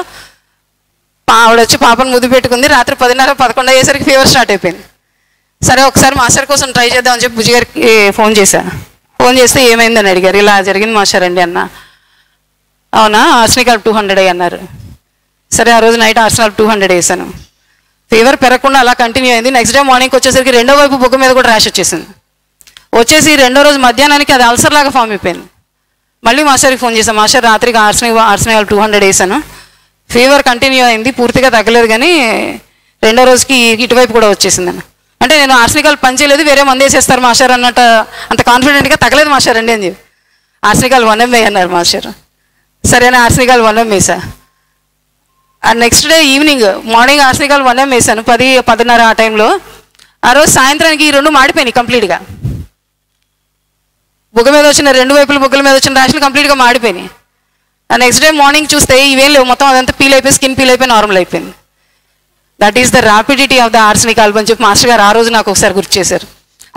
ఆవిడ వచ్చి పాపను ముద్దు పెట్టుకుంది. రాత్రి 10:30-11 అయ్యేసరికి ఫీవర్ స్టార్ట్ అయిపోయింది. సరే ఒకసారి మాస్టర్ కోసం ట్రై చేద్దామని చెప్పి బుజ్జి గారికి ఫోన్ చేశా. ఫోన్ చేస్తే ఏమైందని అడిగారు. ఇలా జరిగింది మాస్టర్ అండి అన్న. అవునా, ఆర్సెనిక్ ఆల్బ్ 200 అన్నారు. సరే ఆ రోజు నైట్ ఆర్సెనిక్ ఆల్బ్ 200 వేసాను. ఫీవర్ పెరగకుండా అలా కంటిన్యూ అయింది. నెక్స్ట్ డే మార్నింగ్కి వచ్చేసరికి రెండో వైపు బుగ్గ మీద కూడా ర్యాష్ వచ్చేసింది. వచ్చేసి రెండో రోజు మధ్యాహ్నానికి అది అల్సర్ లాగా ఫామ్ అయిపోయింది. మళ్ళీ మాస్టర్కి ఫోన్ చేశాను. మాస్టర్ రాత్రికి ఆర్సెనిక్ ఆల్బ్ 200 వేసాను. ఫీవర్ కంటిన్యూ అయింది, పూర్తిగా తగ్గలేదు, కానీ రెండో రోజుకి ఇటువైపు కూడా వచ్చేసిందని. అంటే నేను ఆర్సెనిక్ ఆల్బ్ పని చేయలేదు, వేరే మంది వేసేస్తారు మాస్టర్ అన్నట్టు అంత కాన్ఫిడెంట్గా తగ్గలేదు మాస్టర్ అండి అని చెప్పి ఆర్సెనిక్ ఆల్బ్ 1 mg అన్నారు మాస్టర్. సరేనా ఆర్సెనిక్ ఆల్బ్ 1 mg వేసా. Next day evening morning arsenic ఆల్బ్ 1 mg వేసాను 10-10:30 ఆ టైంలో. ఆ రోజు సాయంత్రానికి ఈ 2 మాడిపోయినాయి కంప్లీట్గా. బుగ్గ మీద వచ్చిన 2 వైపుల బుగ్గల మీద వచ్చిన ర్యాష్లు కంప్లీట్గా మాడిపోయినాయి. ఆ నెక్స్ట్ డే మార్నింగ్ చూస్తే ఇవేం లేవు, మొత్తం అదంతా పీల్ అయిపోయి స్కిన్ పీల్ అయిపోయి నార్మల్ అయిపోయింది. That is the rapidity of the arsenic ఆల్బ్ అని చెప్పి మాస్టర్ గారు ఆ రోజు నాకు ఒకసారి గుర్తు చేశారు.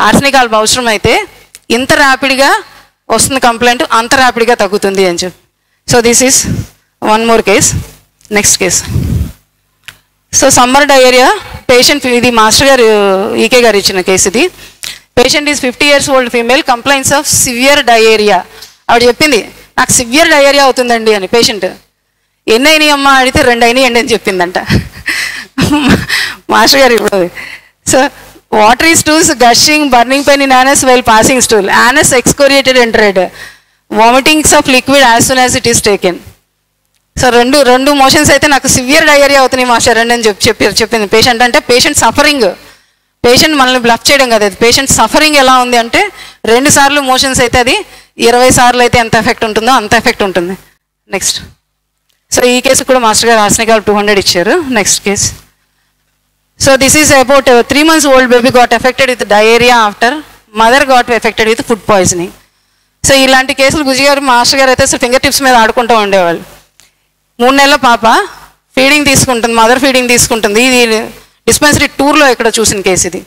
ఆర్సెనిక్ ఆల్బ్ అవసరం అయితే ఇంత ర్యాపిడ్గా వస్తుంది కంప్లైంట్, అంత ర్యాపిడ్గా తగ్గుతుంది అని చెప్పి. So this is one more case. Next case. So summer diarrhoea patient, ఇది మాస్టర్ గారు ఈకే గారు ఇచ్చిన కేసు ఇది. Patient is 50 years old female, complaints of severe diarrhoea. ఆవిడ చెప్పింది నాకు సివియర్ డయేరియా అవుతుందండి అని. పేషెంట్ ఎన్ని అయినాయి అమ్మ అడిగితే 2 అయినాయండి అని చెప్పిందంట మాస్టర్ గారు. ఇప్పుడు so watery stools, gushing, burning pain in anus while passing stool, anus excoriated and red, vomitings of liquid as soon as it is taken. So రెండు మోషన్స్ అయితే నాకు సివియర్ డయేరియా అవుతున్నాయి మాస్టర్ అండి అని చెప్పింది పేషెంట్. అంటే పేషెంట్ సఫరింగ్, పేషెంట్ మనల్ని bluff చేయడం కదా, అది పేషెంట్ సఫరింగ్ ఎలా ఉంది అంటే 2 సార్లు మోషన్స్ అయితే అది 20 సార్లు అయితే ఎంత ఎఫెక్ట్ ఉంటుందో అంత ఎఫెక్ట్ ఉంటుంది. నెక్స్ట్. సో ఈ కేసు కూడా మాస్టర్ గారు ఆర్సెనిక్ ఆల్బ్ 200 ఇచ్చారు. Next case. So this is about 3 months old baby got affected with diarrhea after mother got affected with food poisoning. So ఇలాంటి కేసులు బుజ్జి గారు మాస్టర్ గారు అయితే ఫింగర్ టిప్స్ మీద ఆడుకుంటూ ఉండేవాళ్ళు. 3 నెలల పాప ఫీడింగ్ తీసుకుంటుంది, మదర్ ఫీడింగ్ తీసుకుంటుంది. ఇది డిస్పెన్సరీ టూర్లో ఇక్కడ చూసిన కేసు ఇది.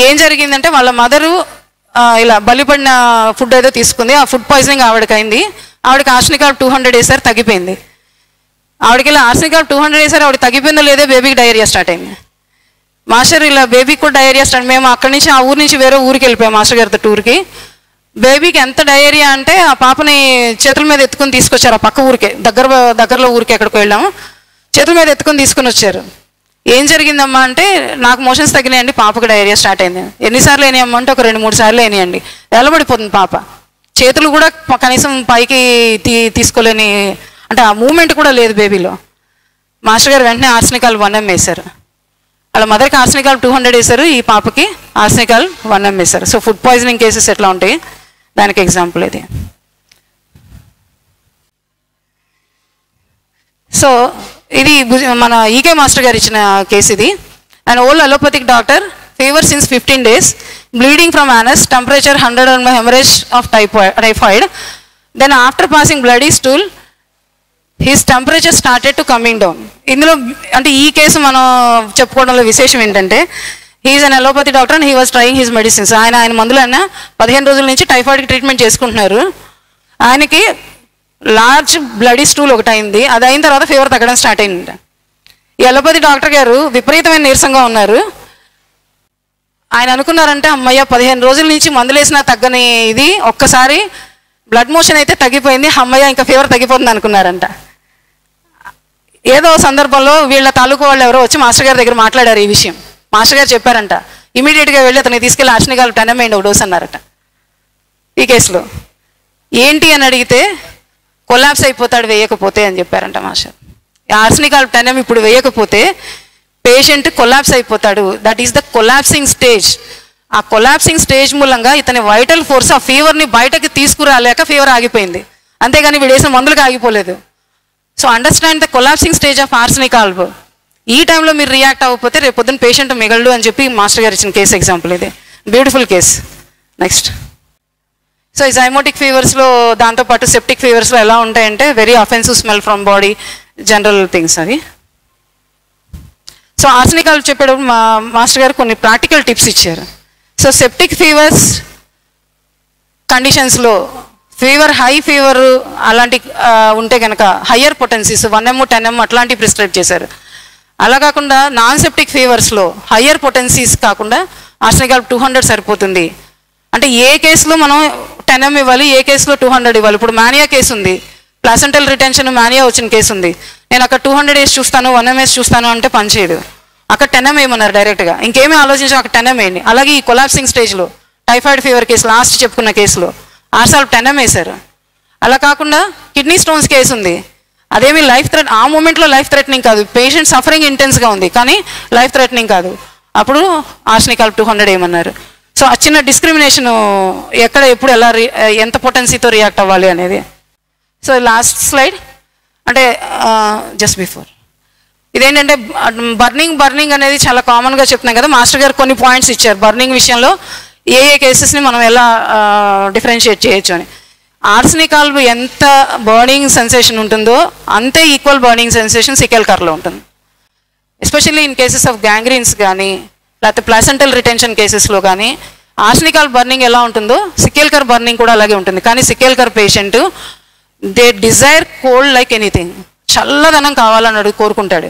ఏం జరిగిందంటే వాళ్ళ మదరు ఇలా బలిపడిన ఫుడ్ ఏదో తీసుకుంది, ఆ ఫుడ్ పాయిజనింగ్ ఆవిడకి అయింది. ఆవిడకి ఆర్సెనిక్ ఆల్బ్ 200 వేసారు, తగ్గిపోయింది. ఆవిడకి ఇలా ఆర్సెనిక్ ఆల్బ్ 200 వేసారు, ఆవిడ తగ్గిపోయిందో లేదో బేబీకి డయేరియా స్టార్ట్ అయింది. మాస్టర్ ఇలా బేబీకి కూడా డయేరియా స్టార్ట్. మేము అక్కడి నుంచి ఆ ఊరి నుంచి వేరే ఊరికి వెళ్ళిపోయాం మాస్టర్ గారితో టూర్కి. బేబీకి ఎంత డయేరియా అంటే ఆ పాపని చేతుల మీద ఎత్తుకొని తీసుకొచ్చారు. ఆ పక్క ఊరికే దగ్గరలో ఊరికి ఎక్కడికి వెళ్ళాము, చేతుల మీద ఎత్తుకొని తీసుకొని వచ్చారు. ఏం జరిగిందమ్మా అంటే నాకు మోషన్స్ తగ్గినాయండి, పాపకు డయేరియా స్టార్ట్ అయింది. ఎన్నిసార్లు అయినాయమ్మా అంటే ఒక 2-3 సార్లు అయినాయండి. వెళ్ళబడిపోతుంది పాప, చేతులు కూడా కనీసం పైకి తీసుకోలేని, అంటే ఆ మూమెంట్ కూడా లేదు బేబీలో. మాస్టర్ గారు వెంటనే ఆర్సెనిక్ ఆల్బ్ 1 mg వేశారు. వాళ్ళ మదర్కి ఆర్సెనిక్ ఆల్బ్ 200 వేశారు, ఈ పాపకి ఆర్సెనిక్ ఆల్బ్ 1 mg వేశారు. సో ఫుడ్ పాయిజనింగ్ కేసెస్ ఎట్లా ఉంటాయి దానికి ఎగ్జాంపుల్ ఇది. సో ఇది మన ఈకే మాస్టర్ గారు ఇచ్చిన కేసు ఇది. And old allopathic doctor, fever since 15 days, bleeding from anus, temperature 100 on hemorrhage of typhoid. Then after passing bloody stool, his temperature started to coming down. ఇందులో అంటే ఈ కేసు మనం చెప్పుకోవడంలో విశేషం ఏంటంటే he is an allopathy doctor and he was trying his medicines. ఆయన మందులు అయినా 15 రోజుల నుంచి టైఫాయిడ్కి ట్రీట్మెంట్ చేసుకుంటున్నారు. ఆయనకి లార్జ్ బ్లడీ స్టూల్ ఒకటి అయింది, అది అయిన తర్వాత ఫీవర్ తగ్గడం స్టార్ట్ అయింది. ఈ అలోపతి డాక్టర్ గారు విపరీతమైన నీరసంగా ఉన్నారు. ఆయన అనుకున్నారంటే అమ్మయ్య 15 రోజుల నుంచి మందులేసినా తగ్గని ఇది ఒక్కసారి బ్లడ్ మోషన్ అయితే తగ్గిపోయింది, అమ్మయ్య ఇంకా ఫీవర్ తగ్గిపోతుంది అనుకున్నారంట. ఏదో సందర్భంలో వీళ్ళ తాలూకు వాళ్ళు ఎవరో వచ్చి మాస్టర్ గారి దగ్గర మాట్లాడారు ఈ విషయం. మాస్టర్ గారు చెప్పారంట, ఇమీడియట్గా వెళ్ళి అతనికి తీసుకెళ్ళి ఆర్సనికాల్ 10 mg ఒక డోస్ అన్నారట. ఈ కేసులో ఏంటి అని అడిగితే కొలాప్స్ అయిపోతాడు వేయకపోతే అని చెప్పారంట మాస్టర్. ఆర్సనికాల్ 10 mg ఇప్పుడు వేయకపోతే పేషెంట్ కొలాప్స్ అయిపోతాడు. That is the collapsing stage. ఆ కొలాప్సింగ్ స్టేజ్ మూలంగా ఇతని వైటల్ ఫోర్స్ ఆ ఫీవర్ని బయటకి తీసుకురాలేక ఫీవర్ ఆగిపోయింది, అంతేగాని వీడు వేసిన మందులకు ఆగిపోలేదు. So understand the collapsing stage of arsenic alb. ఈ టైంలో మీరు రియాక్ట్ అవ్వకపోతే రేపు పొద్దున్న పేషెంట్ మిగలడు అని చెప్పి మాస్టర్ గారు ఇచ్చిన కేసు ఎగ్జాంపుల్ ఇది. Beautiful case. నెక్స్ట్. సో ఈ జైమోటిక్ ఫీవర్స్లో దాంతోపాటు సెప్టిక్ ఫీవర్స్లో ఎలా ఉంటాయంటే very offensive smell from body, general things అవి. సో ఆర్సనిక్ వాల్వ్ చెప్పేటప్పుడు మాస్టర్ గారు కొన్ని ప్రాక్టికల్ టిప్స్ ఇచ్చారు. సో సెప్టిక్ ఫీవర్స్ కండిషన్స్లో ఫీవర్, హై ఫీవర్ అలాంటి ఉంటే కనుక హయ్యర్ పొటెన్సీస్ 1 mg 10 mg అట్లాంటివి ప్రిస్క్రైబ్ చేశారు. అలా కాకుండా నాన్ సెప్టిక్ ఫీవర్స్లో హయ్యర్ పొటెన్సీస్ కాకుండా ఆర్సనిక్ వాల్వ్ 200 సరిపోతుంది. అంటే ఏ కేసులో మనం 10 mg ఇవ్వాలి, ఏ కేసులో 200 ఇవ్వాలి. ఇప్పుడు మానియా కేసు ఉంది, ప్లాసెంటల్ రిటెన్షన్ మానియా వచ్చిన కేసు ఉంది. నేను అక్కడ 200 వేసి చూస్తాను, 1 mg చూస్తాను అంటే పనిచేయదు. అక్కడ 10 mg వేయమన్నారు డైరెక్ట్గా, ఇంకేమీ ఆలోచించి అక్కడ 10 mg వేయండి. అలాగే ఈ కొలాప్సింగ్ స్టేజ్లో టైఫాయిడ్ ఫీవర్ కేసు లాస్ట్ చెప్పుకున్న కేసులో ఆర్సాల్ 10 mg వేశారు. అలా కాకుండా కిడ్నీ స్టోన్స్ కేసు ఉంది, అదేమి లైఫ్ థ్రెట్, ఆ మూమెంట్లో లైఫ్ థ్రెటనింగ్ కాదు, పేషెంట్ సఫరింగ్ ఇంటెన్స్గా ఉంది కానీ లైఫ్ థ్రెటనింగ్ కాదు, అప్పుడు ఆర్సనిక్ వాల్వ్ 200 వేయమన్నారు. సో ఆ చిన్న డిస్క్రిమినేషన్ ఎక్కడ ఎప్పుడు ఎలా ఎంత పొటెన్సీతో రియాక్ట్ అవ్వాలి అనేది. సో లాస్ట్ స్లైడ్ అంటే జస్ట్ బిఫోర్ ఇదేంటంటే బర్నింగ్ అనేది చాలా కామన్గా చెప్తున్నాం కదా. మాస్టర్ గారు కొన్ని పాయింట్స్ ఇచ్చారు బర్నింగ్ విషయంలో ఏ కేసెస్ని మనం ఎలా డిఫరెన్షియేట్ చేయొచ్చు అని. ఆర్సనిక్ వాల్వ్ ఎంత బర్నింగ్ సెన్సేషన్ ఉంటుందో అంతే ఈక్వల్ బర్నింగ్ సెన్సేషన్ సికెల్ కర్లో ఉంటుంది. ఎస్పెషల్లీ ఇన్ కేసెస్ ఆఫ్ గ్యాంగ్రీన్స్ కానీ లేకపోతే ప్లాసెంటల్ రిటెన్షన్ కేసెస్లో కానీ ఆర్సనిక్ వాల్వ్ బర్నింగ్ ఎలా ఉంటుందో సికెల్ కర్ బర్నింగ్ కూడా అలాగే ఉంటుంది. కానీ secale cor patient they desire cold like anything, చల్లదనం కావాలని కోరుకుంటాడు.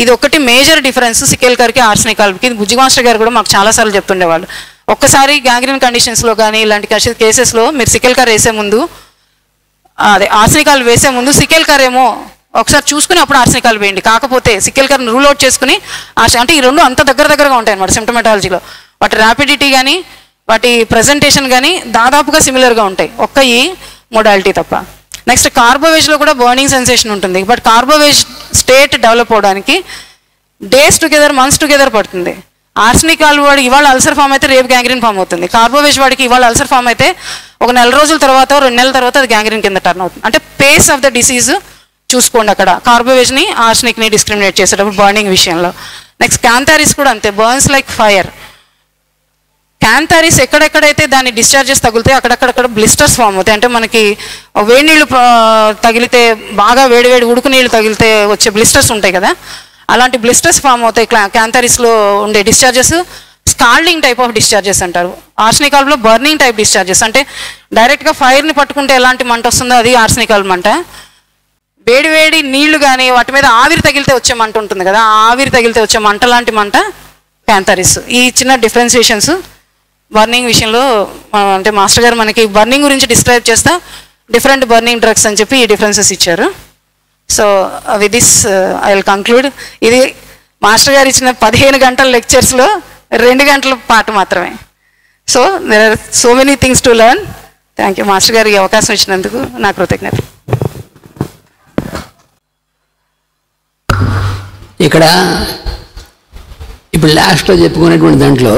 ఇది ఒకటి మేజర్ డిఫరెన్స్ సికెల్ కర్కి ఆర్సనిక్ వాల్వ్కి. బుజ్జి మాస్టర్ గారు కూడా మాకు చాలాసార్లు చెప్తుండేవాళ్ళు, ఒక్కసారి గ్యాంగ్రీన్ కండిషన్స్లో కానీ ఇలాంటి కేసెస్లో మీరు సికెల్ కర్ వేసే ముందు, అదే ఆర్సనిక్ వాల్వ్ వేసే ముందు సికెల్ కర్ ఏమో ఒకసారి చూసుకుని అప్పుడు ఆర్సనిక్ వాల్వ్ వేయండి. కాకపోతే సికెల్ కర్ని రూల్ అవుట్ చేసుకుని అంటే ఈ రెండు అంత దగ్గరగా ఉంటాయి అన్నమాట సిమ్టమాటాలజీలో. వాటి ర్యాపిడిటీ కానీ వాటి ప్రజెంటేషన్ కానీ దాదాపుగా సిమిలర్గా ఉంటాయి, ఒక్క ఈ మోడాలిటీ తప్ప. నెక్స్ట్ కార్బోవేజ్లో కూడా బర్నింగ్ సెన్సేషన్ ఉంటుంది, బట్ కార్బోవేజ్ స్టేట్ డెవలప్ అవడానికి డేస్ టుగెదర్, మంత్స్ టుగెదర్ పడుతుంది. ఆర్సనిక్ వాల్వ్ వాడికి ఇవాళ అల్సర్ ఫామ్ అయితే రేపు గ్యాంగ్రీన్ ఫామ్ అవుతుంది. కార్బోవేజ్ వాడికి ఇవాళ అల్సర్ ఫామ్ అయితే ఒక 1 నెల రోజుల తర్వాత 2 నెలల తర్వాత అది గ్యాంగ్రీన్ కింద టర్న్ అవుతుంది. అంటే పేస్ ఆఫ్ ద డిసీజ్ చూసుకోండి అక్కడ కార్బోవేజ్ని ఆర్సనిక్ని డిస్క్రిమినేట్ చేసేటప్పుడు బర్నింగ్ విషయంలో. నెక్స్ట్ క్యాంథారిస్ కూడా అంతే, బర్న్స్ లైక్ ఫైర్. క్యాంథారిస్ ఎక్కడెక్కడైతే దాని డిశ్చార్జెస్ తగులుతాయి అక్కడక్కడ బ్లిస్టర్స్ ఫామ్ అవుతాయి. అంటే మనకి వేడి నీళ్ళు తగిలితే, బాగా వేడి ఉడుకు నీళ్ళు తగిలితే వచ్చే బ్లిస్టర్స్ ఉంటాయి కదా, అలాంటి బ్లిస్టర్స్ ఫామ్ అవుతాయి క్యాంథారిస్లో ఉండే discharges. Scolding type of discharges అంటారు. ఆర్సనిక్ వాల్వ్లో బర్నింగ్ టైప్ డిశ్చార్జెస్, అంటే డైరెక్ట్గా ఫైర్ని పట్టుకుంటే ఎలాంటి మంట వస్తుందో అది ఆర్సనిక్ వాల్వ్ మంట. వేడి నీళ్లు కానీ వాటి మీద ఆవిరి తగిలితే వచ్చే మంట ఉంటుంది కదా, ఆ ఆవిరి తగిలితే వచ్చే మంట లాంటి మంట క్యాంథారిస్. ఈ చిన్న డిఫరెన్సియేషన్స్ బర్నింగ్ విషయంలో అంటే మాస్టర్ గారు మనకి బర్నింగ్ గురించి డిస్క్రైబ్ చేస్తా డిఫరెంట్ బర్నింగ్ డ్రగ్స్ అని చెప్పి ఈ డిఫరెన్సెస్ ఇచ్చారు. So with this I will conclude. ఇది మాస్టర్ గారు ఇచ్చిన 15 గంటల లెక్చర్స్లో 2 గంటల పాటు మాత్రమే. So there are so many things to learn. Thank you master గారికి అవకాశం ఇచ్చినందుకు నా కృతజ్ఞత. ఇక్కడ ఇప్పుడు లాస్ట్లో చెప్పుకునేటువంటి దాంట్లో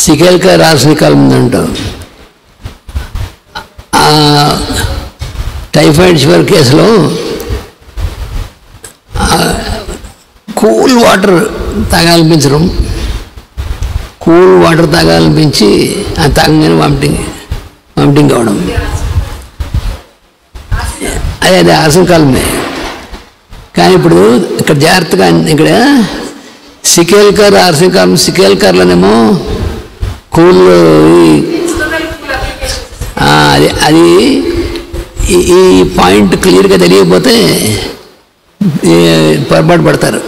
సికెల్ కర్ ఆర్సనిక్ వాల్వ్ ఉందంటాం. టైఫాయిడ్ ఫీవర్ కేసులో కూల్ వాటర్ తాగాలనిపించడం, కూల్ వాటర్ తాగాలనిపించి అది తాగగానే వామిటింగ్ కావడం, అదే ఆర్సనిక్ వాల్వ్నే. కానీ ఇప్పుడు ఇక్కడ జాగ్రత్తగా ఇక్కడ సికెల్ కర్ ఆర్సనిక్ వాల్వ్, సికెల్ కర్లోనేమో కూల్ అది ఈ పాయింట్ క్లియర్గా తెలియకపోతే పొరపాటు పడతారు.